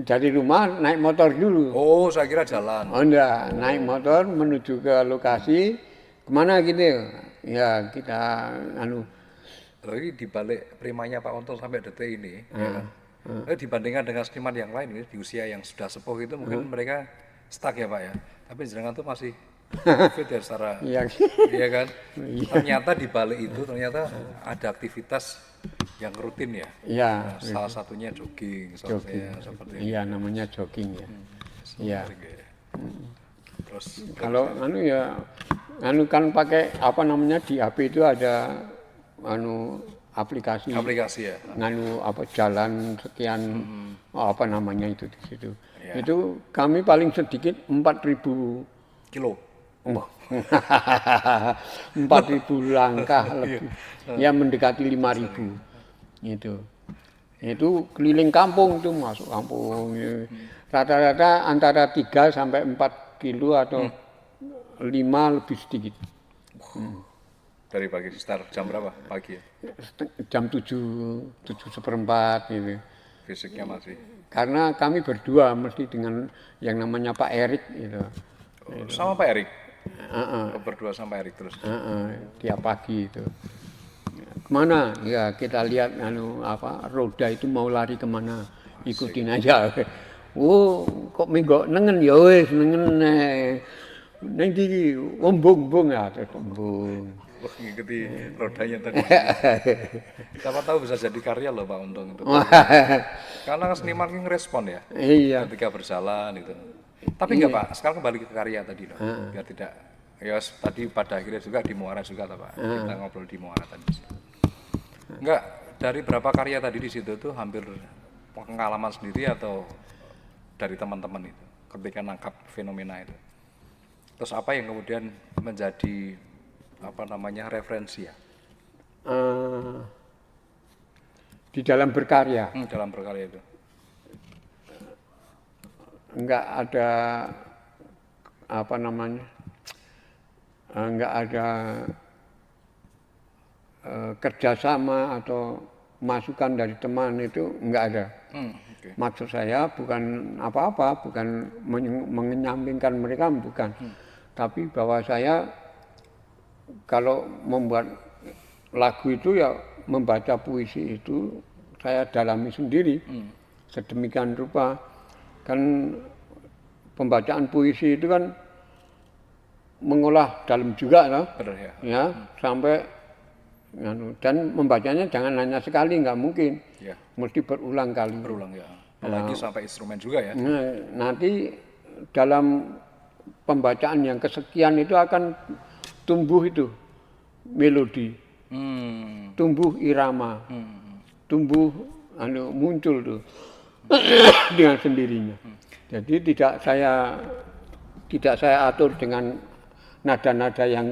Dari rumah naik motor dulu. Oh saya kira jalan. Oh enggak, naik motor menuju ke lokasi, kemana gitu. Ya kita Lagi dibalik primanya Pak Untung sampai detik ini, ya kan? Dibandingkan dengan seniman yang lain ini di usia yang sudah sepuh itu mungkin mereka stuck ya Pak ya. Tapi jenengan tuh masih fit ya secara, Iya. iya kan? Ternyata di balik itu ternyata ada aktivitas yang rutin ya. Iya. Salah satunya jogging, satunya seperti Iya, namanya jogging ya. Iya. Terus Kalau ya kan pakai di HP itu ada aplikasi aplikasi ya. jalan sekian itu di situ. Itu kami paling sedikit 4.000 kilo. 4.000 langkah lebih. Ya mendekati 5.000. Itu keliling kampung itu masuk kampung. Rata-rata antara 3 sampai 4 kilo atau 5 lebih sedikit. Dari pagi start jam berapa pagi ya? Jam 7:04 gitu. Fisiknya masih. Karena kami berdua mesti dengan yang namanya Pak Erik gitu. Sama Pak Erik? Berdua sama Erik terus? Tiap pagi itu. Kemana? Ya kita lihat roda itu mau lari kemana, ikutin aja. Oh, kok minggu nengen ya wis nengen neng di ombong-ombong ya terus ombong. Ngikuti rodanya tadi. Siapa tahu bisa jadi karya loh Pak Untung itu. Karena seniman kan ngerespon ya. Iya. Ketika berjalan itu. Tapi enggak Pak, sekarang kembali ke karya tadi loh. Biar tidak, ya tadi pada akhirnya juga di Muara juga Pak. Kita ngobrol di Muara tadi. Enggak, dari berapa karya tadi di situ tuh hampir pengalaman sendiri atau dari teman-teman itu ketika nangkap fenomena itu. Terus apa yang kemudian menjadi referensi ya? Di dalam berkarya Dalam berkarya itu. enggak ada enggak ada kerjasama atau masukan dari teman itu enggak ada. Okay. Maksud saya bukan apa-apa, bukan menyampingkan mereka, bukan. Tapi bahwa saya kalau membuat lagu itu ya membaca puisi itu saya dalami sendiri. Sedemikian rupa. Kan pembacaan puisi itu kan mengolah dalam juga Benar ya. Ya, sampai dan membacanya jangan hanya sekali, nggak mungkin. Ya. Mesti berulang kali. Berulang ya. Apalagi sampai instrumen juga ya. Nanti dalam pembacaan yang kesekian itu akan tumbuh itu melodi, tumbuh irama, tumbuh muncul tuh dengan sendirinya. Jadi tidak saya atur dengan nada-nada yang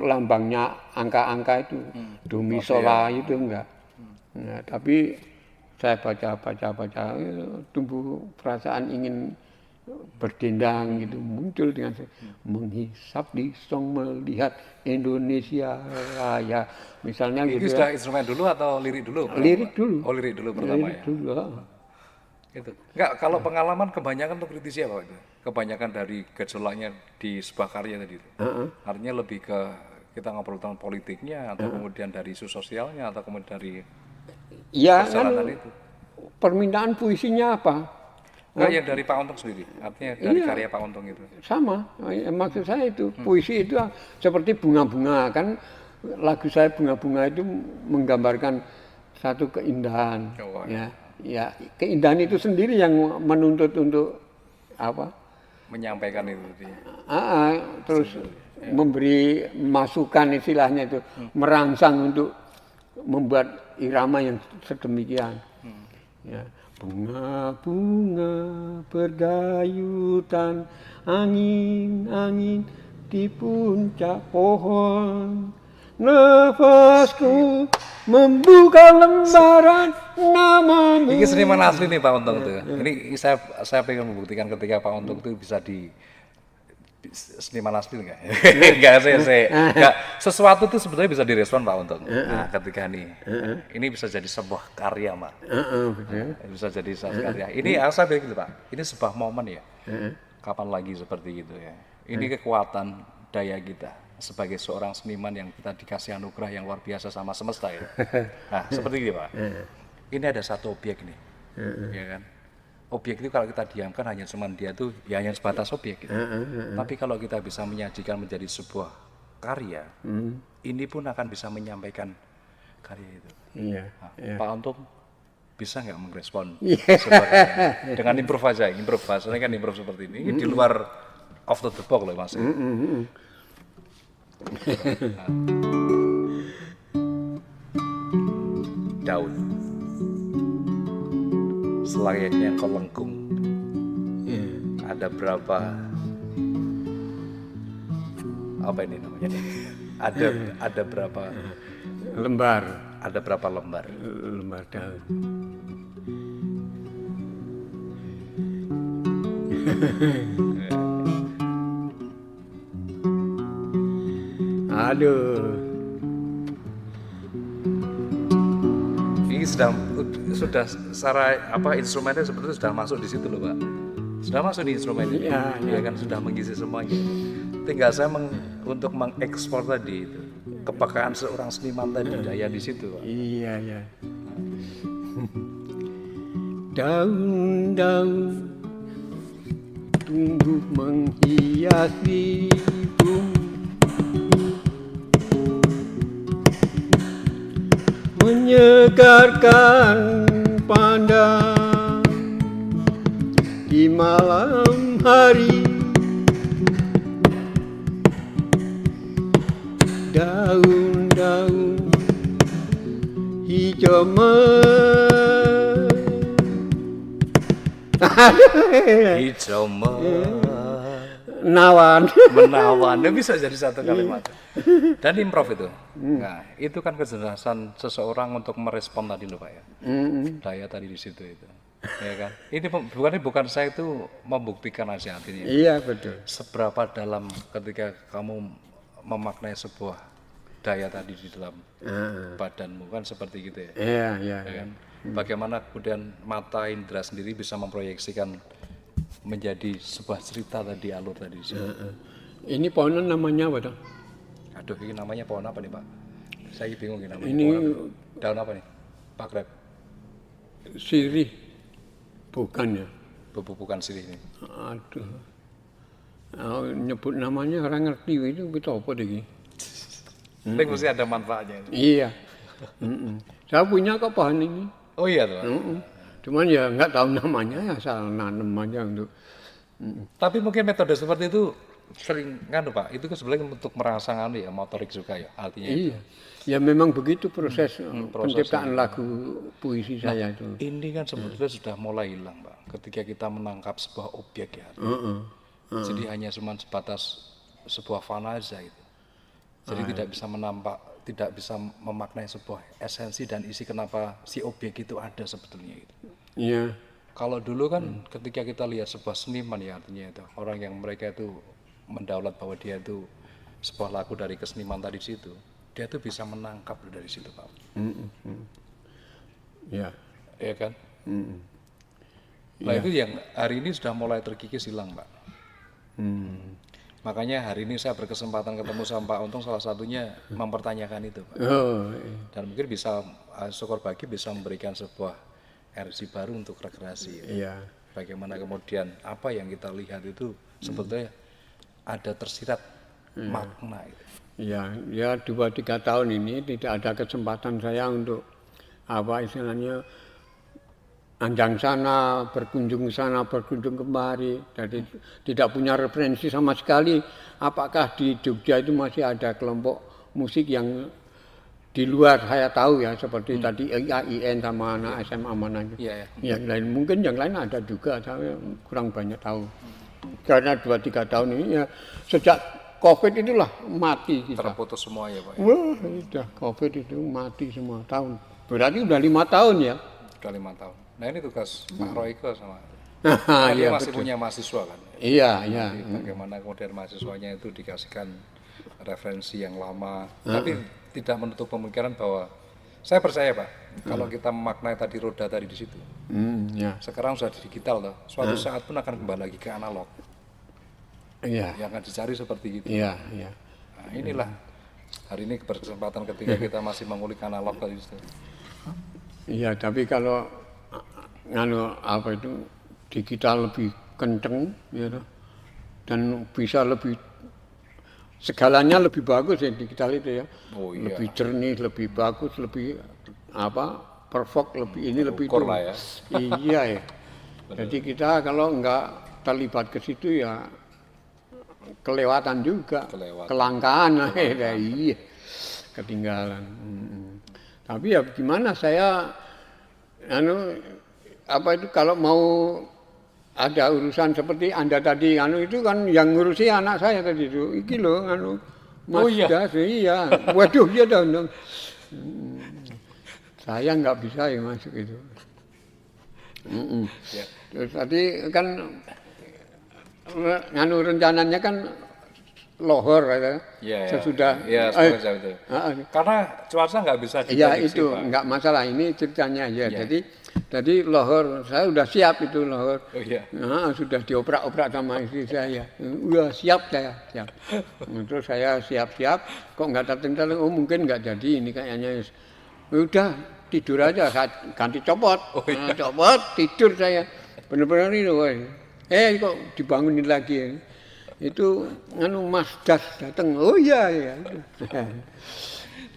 lambangnya angka-angka itu, do mi sol la itu enggak. Nah, tapi saya baca, tumbuh perasaan ingin berdendang gitu, muncul dengan menghisap di song melihat Indonesia Raya. Misalnya Ini gitu. sudah instrumen dulu atau lirik dulu? Lirik dulu. Oh, lirik dulu pertama Lirik ya. dulu. Gitu. Enggak, kalau pengalaman kebanyakan untuk kritisi apa itu? Kebanyakan dari gejolaknya di sebuah karya tadi itu. Artinya lebih ke kita ngobrol tentang politiknya atau kemudian dari isu sosialnya atau kemudian dari perjalanan itu. Permintaan puisinya apa? Enggak, yang dari Pak Untung sendiri. Artinya dari karya Pak Untung itu. Sama. Maksud saya itu puisi itu seperti bunga-bunga, kan lagu saya bunga-bunga itu menggambarkan satu keindahan. Ya, keindahan itu sendiri yang menuntut untuk menyampaikan itu. Terus memberi masukan, istilahnya itu merangsang untuk membuat irama yang sedemikian. Ya, bunga-bunga berdayutan, angin-angin di puncak pohon, nafasku membuka lembaran namamu. Ini seniman asli nih Pak Untung tuh. Ini saya pengen membuktikan ketika Pak Untung itu bisa di seniman asli enggak? Enggak, enggak. Sesuatu itu sebetulnya bisa direspon Pak Untung. Nah, ketika ini bisa jadi sebuah karya, Pak. Bisa jadi sebuah karya. Ini saya bilang gitu, Pak. Ini sebuah momen ya. Kapan lagi seperti itu ya. Ini kekuatan daya kita sebagai seorang seniman yang kita dikasih anugerah yang luar biasa sama semesta ya. Nah, seperti ini Pak. Ini ada satu objek nih, ya kan? Objek itu kalau kita diamkan hanya dia tuh ya hanya sebatas objek gitu. Tapi kalau kita bisa menyajikan menjadi sebuah karya, ini pun akan bisa menyampaikan karya itu. Pak Untung bisa nggak merespon sebuah karya dengan improve aja, soalnya kan improve seperti ini di luar off the box loh Mas. Daun selayaknya kau lengkung. Ada berapa ini namanya? Ada berapa lembar? Ada berapa lembar? Lembar daun. Aduh. Ini sudah secara instrumennya sebetulnya sudah masuk di situ loh Pak. Sudah masuk di instrumen ini. Ya kan sudah mengisi semuanya. Tinggal saya untuk mengekspor tadi itu kepekaan seorang seniman tadi daya di situ Pak. Iya. Daun-daun tumbuh menghiasi bumi, menyegarkan pandang di malam hari. Daun-daun Ijoma Hijau nawan. menawan, dia bisa jadi satu kalimat. Dan improv itu. Nah, itu kan kecerdasan seseorang untuk merespon tadi loh Pak ya. Daya tadi di situ itu. Ya kan? Ini bukan saya itu membuktikan aja artinya. Iya betul. Seberapa dalam ketika kamu memaknai sebuah daya tadi di dalam badanmu kan seperti gitu ya. Iya, iya. Ya kan? Bagaimana kemudian mata indera sendiri bisa memproyeksikan menjadi sebuah cerita tadi alur tadi. Ini pohonan namanya apa dong? Aduh, ini namanya pohon apa nih Pak? Saya bingung ini namanya. Ini Pohon apa? Daun apa nih? Pak Grab. sirih, bukan ya? Bukan sirih ini. Aduh, nyebut namanya orang ngerti itu kita apa deh? Ini mesti ada manfaatnya. Iya. Saya punya kok pohon ini. Oh iya tuh. Cuman ya nggak tahu namanya, ya asal nanam aja untuk. Tapi mungkin metode seperti itu sering kan Pak, itu kan sebenarnya untuk merangsang ya motorik juga ya artinya. Iya. Ya memang begitu proses penciptaan lagu puisi saya itu. Ini kan sebetulnya sudah mulai hilang Pak, ketika kita menangkap sebuah objek ya. Jadi hanya cuma sebatas sebuah fanaza itu. Jadi tidak bisa tidak bisa memaknai sebuah esensi dan isi kenapa si objek itu ada sebetulnya itu. Iya. Kalau dulu kan ketika kita lihat sebuah seniman ya artinya itu orang yang mereka itu mendaulat bahwa dia itu sebuah lagu dari keseniman tadi situ, dia tuh bisa menangkap dari situ Pak. Ya. Ya kan? Nah itu yang hari ini sudah mulai terkikis hilang Pak. Makanya hari ini saya berkesempatan ketemu sama Pak Untung salah satunya mempertanyakan itu Pak. Oh, iya. Dan mungkin bisa syukur bagi bisa memberikan sebuah energi baru untuk rekreasi. Iya. Bagaimana kemudian apa yang kita lihat itu sebetulnya ada tersirat makna itu. Ya, ya 2-3 tahun ini tidak ada kesempatan saya untuk apa istilahnya anjang sana, berkunjung kemari. Jadi tidak punya referensi sama sekali. Apakah di Jogja itu masih ada kelompok musik yang di luar saya tahu ya seperti tadi IAIN sama anak SMA mana itu. Iya, Yang lain mungkin yang lain ada juga, saya kurang banyak tahu. Karena 2-3 tahun ini ya sejak COVID itulah mati kita. terputus semua ya Pak. Wah, sudah COVID itu mati semua tahun. Berarti udah 5 tahun ya. Sudah 5 tahun. Nah ini tugas Pak Royke sama. Iya, Dia masih betul. punya mahasiswa kan. Iya, iya. Jadi bagaimana kemudian mahasiswanya itu dikasihkan referensi yang lama, tapi tidak menutup kemungkinan bahwa saya percaya Pak, kalau kita memaknai tadi roda tadi di situ, Ya. sekarang sudah digital loh, suatu saat pun akan kembali lagi ke analog, Iya. yang akan dicari seperti itu. Iya, iya. Nah, inilah hari ini berkesempatan ketika kita masih mengulik analog tadi itu. Iya, tapi kalau apa itu digital lebih kenceng ya toh, dan bisa lebih segalanya lebih bagus ya digital itu ya. Oh iya. Lebih jernih, lebih bagus, lebih apa? Perfect, lebih ini lebih Ukur itu. lah ya. Iya ya. Jadi kita kalau nggak terlibat ke situ ya kelewatan juga, kelangkaan akhirnya, iya, ketinggalan. Tapi ya gimana saya, apa itu kalau mau ada urusan seperti Anda tadi, itu kan yang ngurusi anak saya tadi itu, iki loh, Mas Oh iya. Das, iya, waduh ya dong. Saya nggak bisa ya masuk itu. Ya. Terus tadi kan rencananya kan lohor ya. Iya, Sesudah ya, seperti itu. Karena cuaca nggak bisa ya diprediksi, itu Pak. nggak masalah, ini ceritanya ya. Iya. Jadi lohor saya udah siap itu lohor. Oh iya. Sudah dioprak-oprak sama istri saya. Udah siap saya, siap. Terus saya siap-siap, kok nggak datang-datang, oh mungkin nggak jadi ini kayaknya. Udah tidur aja, saya ganti copot. Copot, tidur saya. Bener-bener ini loh. Kok dibangunin lagi. Itu Mas Das datang. Oh iya ya.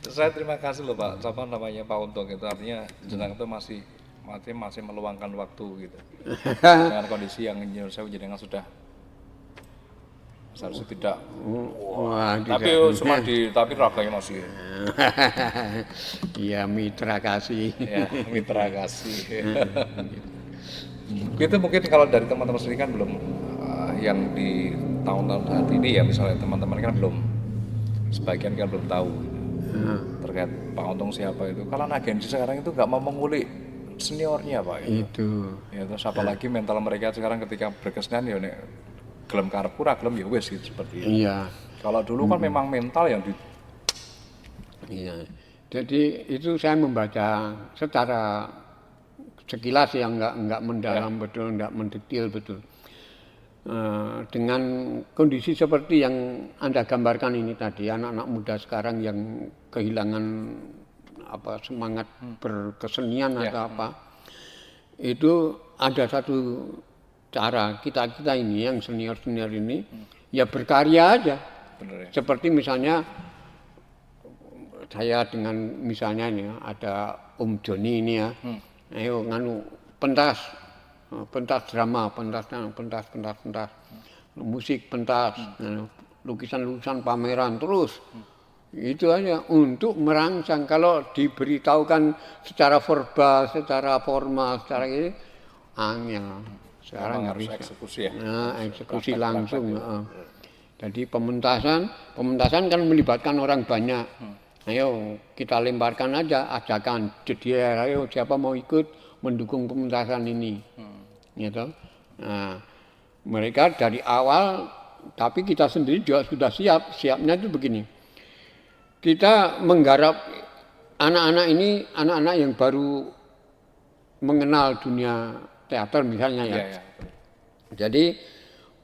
Saya terima kasih loh Pak, siapa namanya Pak Untung itu artinya jenang itu masih meluangkan waktu gitu. Dengan kondisi yang saya jenengan sudah Seharusnya tidak. Wah, Tapi cuma tapi raganya masih. Iya, mitra kasih. Ya, mitra kasih. Itu mungkin kalau dari teman-teman sendiri kan belum yang di tahun-tahun saat ini ya, misalnya teman-teman kan belum, sebagian kan belum tahu terkait Pak Untung siapa itu. Kalau anak Gen Z sekarang itu nggak mau mengulik seniornya Pak. Itu. Ya, terus apalagi mental mereka sekarang ketika berkesenian ya nek gelem karepku ra gelem ya wis gitu, seperti itu. Iya. Kalau dulu kan memang mental yang di. Iya. Jadi itu saya membaca secara sekilas yang nggak mendalam betul, nggak mendetail betul. Dengan kondisi seperti yang Anda gambarkan ini tadi, anak-anak muda sekarang yang kehilangan semangat berkesenian atau apa, itu ada satu cara kita ini yang senior ini ya berkarya aja. Bener ya. Seperti misalnya saya dengan misalnya ini ada Om Joni ini ya, ayo nganu pentas drama, pentas musik, pentas, lukisan-lukisan pameran terus. Itu aja untuk merangsang. Kalau diberitahukan secara verbal, secara formal, secara ini angel. Sekarang harus bisa. eksekusi ya. Nah, eksekusi langsung. Jadi pementasan kan melibatkan orang banyak. Ayo kita lemparkan aja ajakan, jadi ayo siapa mau ikut mendukung pementasan ini, gitu. Nah, mereka dari awal, tapi kita sendiri juga sudah siapnya itu begini. Kita menggarap anak-anak ini, anak-anak yang baru mengenal dunia teater misalnya ya. Ya. Jadi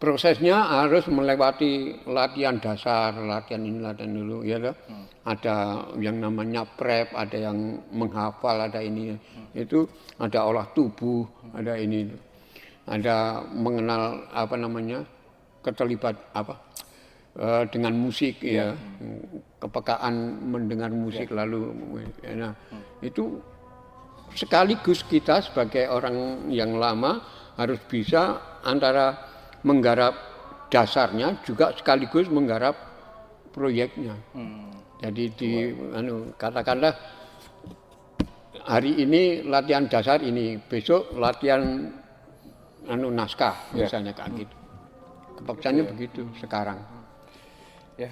prosesnya harus melewati latihan dasar, latihan ini, latihan dulu, ya toh. Ada yang namanya prep, ada yang menghafal, ada ini, itu ada olah tubuh, ada ini, ada mengenal keterlibat dengan musik ya, kepekaan mendengar musik lalu, nah itu sekaligus kita sebagai orang yang lama harus bisa antara menggarap dasarnya juga sekaligus menggarap proyeknya. Jadi katakanlah hari ini latihan dasar ini, besok latihan naskah misalnya kayak gitu. Kepaksaannya begitu sekarang. Ya.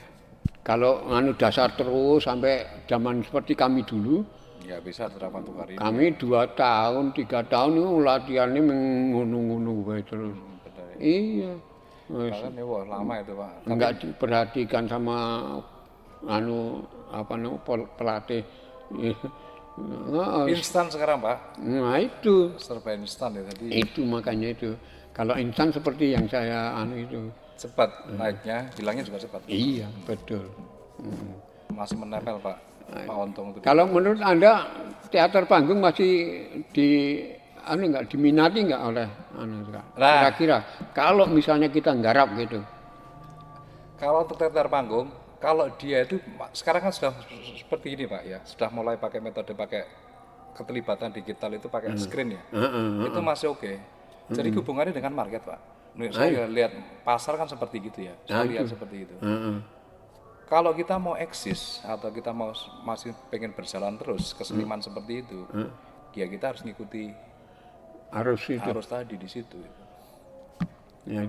Kalau dasar terus sampai zaman seperti kami dulu, nggak bisa terapkan untuk hari ini. Kami 2 tahun, 3 tahun itu latihannya mengunung-unung terus. Iya. Kan ya wah lama itu Pak. Enggak diperhatikan sama pelatih. Instan sekarang Pak. Nah itu. Serba instan ya tadi. Itu makanya itu. Kalau instan seperti yang saya itu. Cepat naiknya, hilangnya juga cepat. Iya, betul. Masih menempel Pak Untung itu. Kalau menurut Anda teater panggung masih nggak diminati nggak oleh kira-kira kalau misalnya kita nggarap gitu. Kalau untuk teater panggung, kalau dia itu sekarang kan sudah seperti ini Pak ya, sudah mulai pakai metode keterlibatan digital itu pakai screen ya. Itu masih oke. Jadi hubungannya dengan market Pak. Saya lihat pasar kan seperti gitu ya. Saya lihat seperti itu. Kalau kita mau eksis atau kita masih pengen berjalan terus keseniman seperti itu, ya kita harus ngikuti harus tadi di situ. Ya,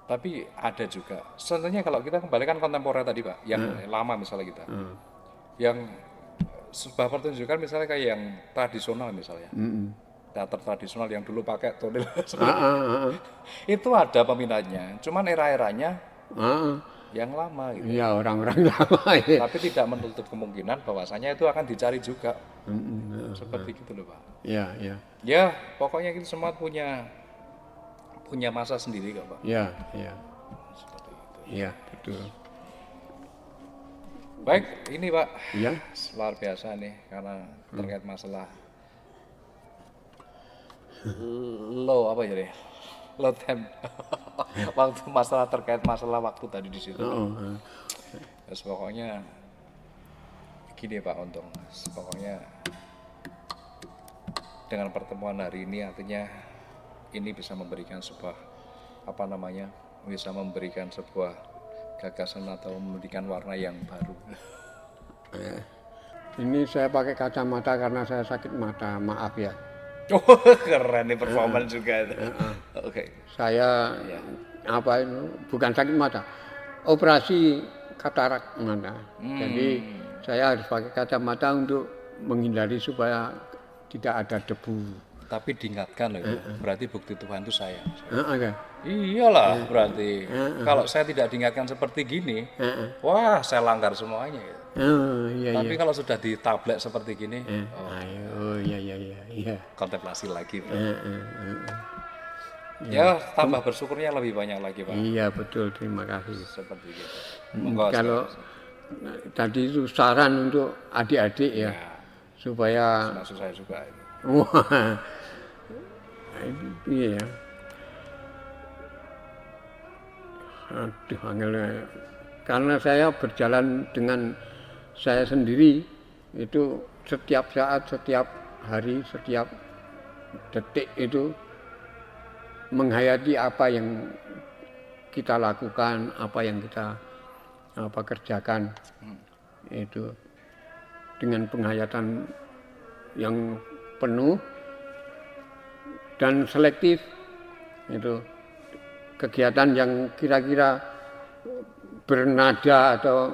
Tapi ada juga. Sebenarnya kalau kita kembalikan kontemporer tadi Pak, yang lama misalnya kita, yang sebuah pertunjukan misalnya kayak yang tradisional misalnya, teater tradisional yang dulu pakai tonil, itu ada peminatnya. Cuman era-eranya yang lama gitu. Iya, orang-orang lama ya. Tapi tidak menutup kemungkinan bahwasanya itu akan dicari juga. Seperti gitu loh Pak. Iya, iya. Ya, pokoknya kita semua punya masa sendiri kok Pak. Iya, iya. Seperti itu. Iya, betul. Baik, ini Pak. Iya. Luar biasa nih karena terkait masalah apa jadi? Low time. Waktu masalah terkait masalah waktu tadi di situ. Terus pokoknya gini Pak Untung. Pokoknya dengan pertemuan hari ini artinya ini bisa memberikan sebuah bisa memberikan sebuah gagasan atau memberikan warna yang baru. Ini saya pakai kacamata karena saya sakit mata, maaf ya. Oh, keren nih performance juga itu. Oke. Saya apa itu bukan sakit mata, operasi katarak mata. Jadi saya harus pakai kacamata untuk menghindari supaya tidak ada debu. Tapi diingatkan loh, berarti bukti Tuhan itu sayang. Okay. Iyalah berarti. Kalau saya tidak diingatkan seperti gini, wah saya langgar semuanya. Iya, Tapi kalau sudah ditablek seperti gini, ayo, iya. kontemplasi lagi. Ya, tambah bersyukurnya lebih banyak lagi, Pak. Iya, betul. Terima kasih. Seperti gitu. Kalau tadi itu saran untuk adik-adik ya, supaya maksud saya juga itu. Wah, iya. Aduh, angel. Karena saya berjalan dengan saya sendiri itu setiap saat, setiap hari, setiap detik itu menghayati apa yang kita lakukan, apa yang kita kerjakan itu dengan penghayatan yang penuh dan selektif. Itu kegiatan yang kira-kira bernada atau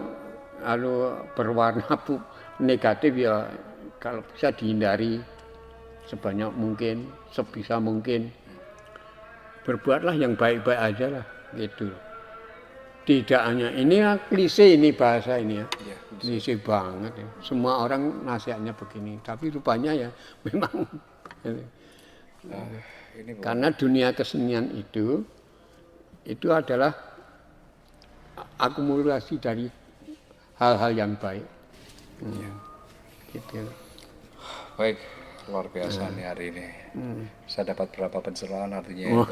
berwarna negatif ya kalau bisa dihindari sebanyak mungkin, sebisa mungkin. Berbuatlah yang baik-baik aja lah gitu. Tidak hanya ini ya, klise ini bahasa ini ya, klise banget ya. Semua orang nasihatnya begini, tapi rupanya ya memang karena dunia kesenian itu adalah akumulasi dari hal-hal yang baik. Gitu. Baik, luar biasa nih hari ini. Saya dapat berapa pencerahan artinya.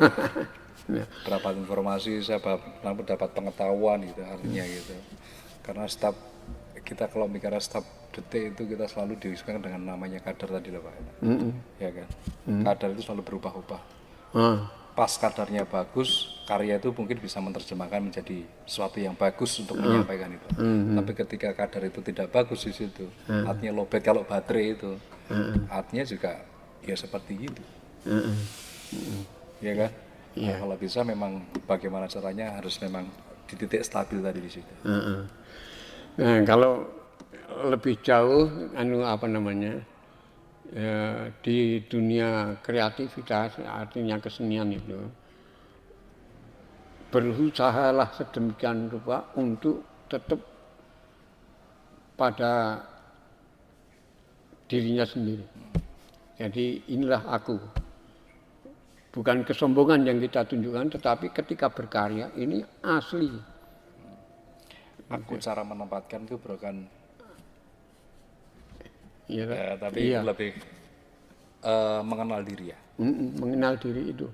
Berapa informasi saya dapat pengetahuan gitu artinya gitu. Karena setiap kita kalau bicara setiap detik itu kita selalu dihuskan dengan namanya kadar tadi loh Pak. Ya kan. Kadar itu selalu berubah-ubah. Pas kadarnya bagus, karya itu mungkin bisa menerjemahkan menjadi sesuatu yang bagus untuk menyampaikan itu. Tapi ketika kadar itu tidak bagus di situ, artinya lowbat kalau baterai itu, artinya juga ya seperti itu. Ya kan? Nah, kalau bisa memang bagaimana caranya harus memang di titik stabil tadi di situ. Nah, kalau lebih jauh di dunia kreativitas artinya kesenian itu berusahalah sedemikian rupa untuk tetap pada dirinya sendiri. Jadi inilah aku. Bukan kesombongan yang kita tunjukkan, tetapi ketika berkarya ini asli. Aku cara menempatkan itu bukan tapi iya. lebih mengenal diri ya. Mengenal diri itu.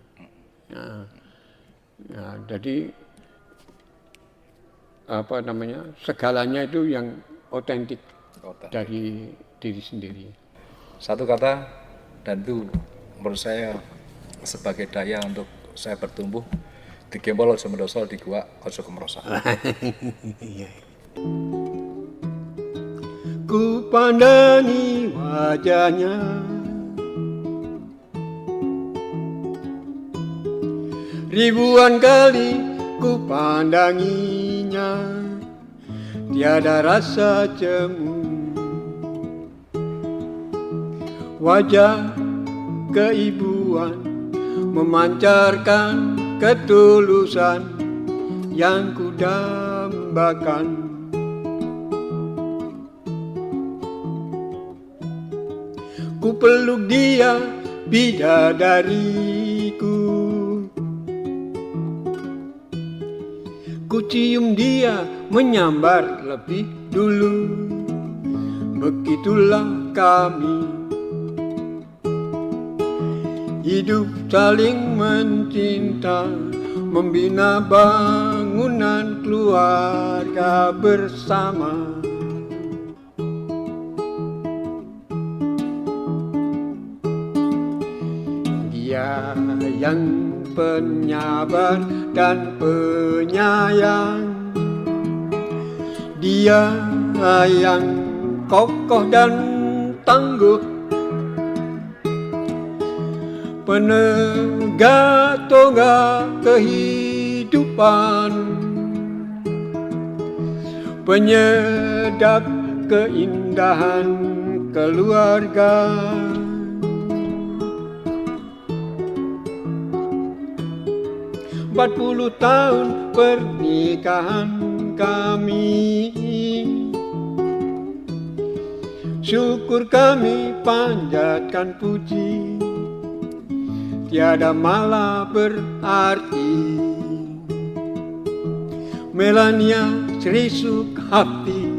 Jadi segalanya itu yang otentik dari diri sendiri. Satu kata dan itu menurut saya sebagai daya untuk saya bertumbuh di Gembol ojo mendosol di gua ojo kemerosak. Ku pandangi wajahnya, ribuan kali ku pandanginya, tiada rasa cemu. Wajah keibuan memancarkan ketulusan yang ku dambakan. Ku peluk dia bidadariku, ku cium dia menyambar lebih dulu. Begitulah kami hidup saling mencinta, membina bangunan keluarga bersama. Dia yang penyabar dan penyayang. Dia yang kokoh dan tangguh, penegak tonggak kehidupan, penyedap keindahan keluarga. 40 tahun pernikahan kami, syukur kami panjatkan puji, tiada malah berarti. Melania Sri Sukhavti,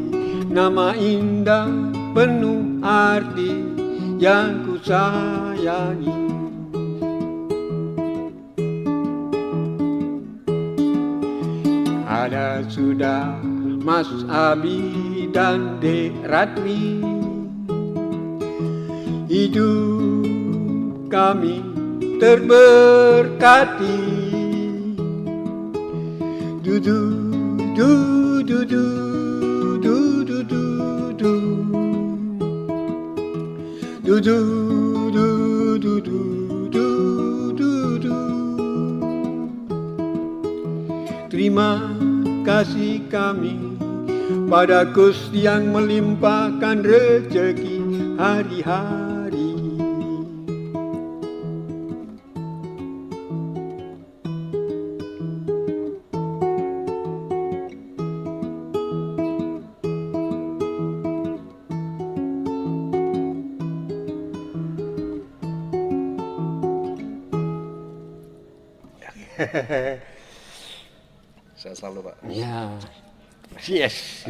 nama indah penuh arti yang ku sayangi. Ada sudah Mas Abi dan Dek Ratmi, hidup kami terberkati. Du du du du du du du du du du du du du du du du. Terima kasih kami pada Gusti yang melimpahkan rezeki hari-hari. Saya selalu Pak. Ya, yes.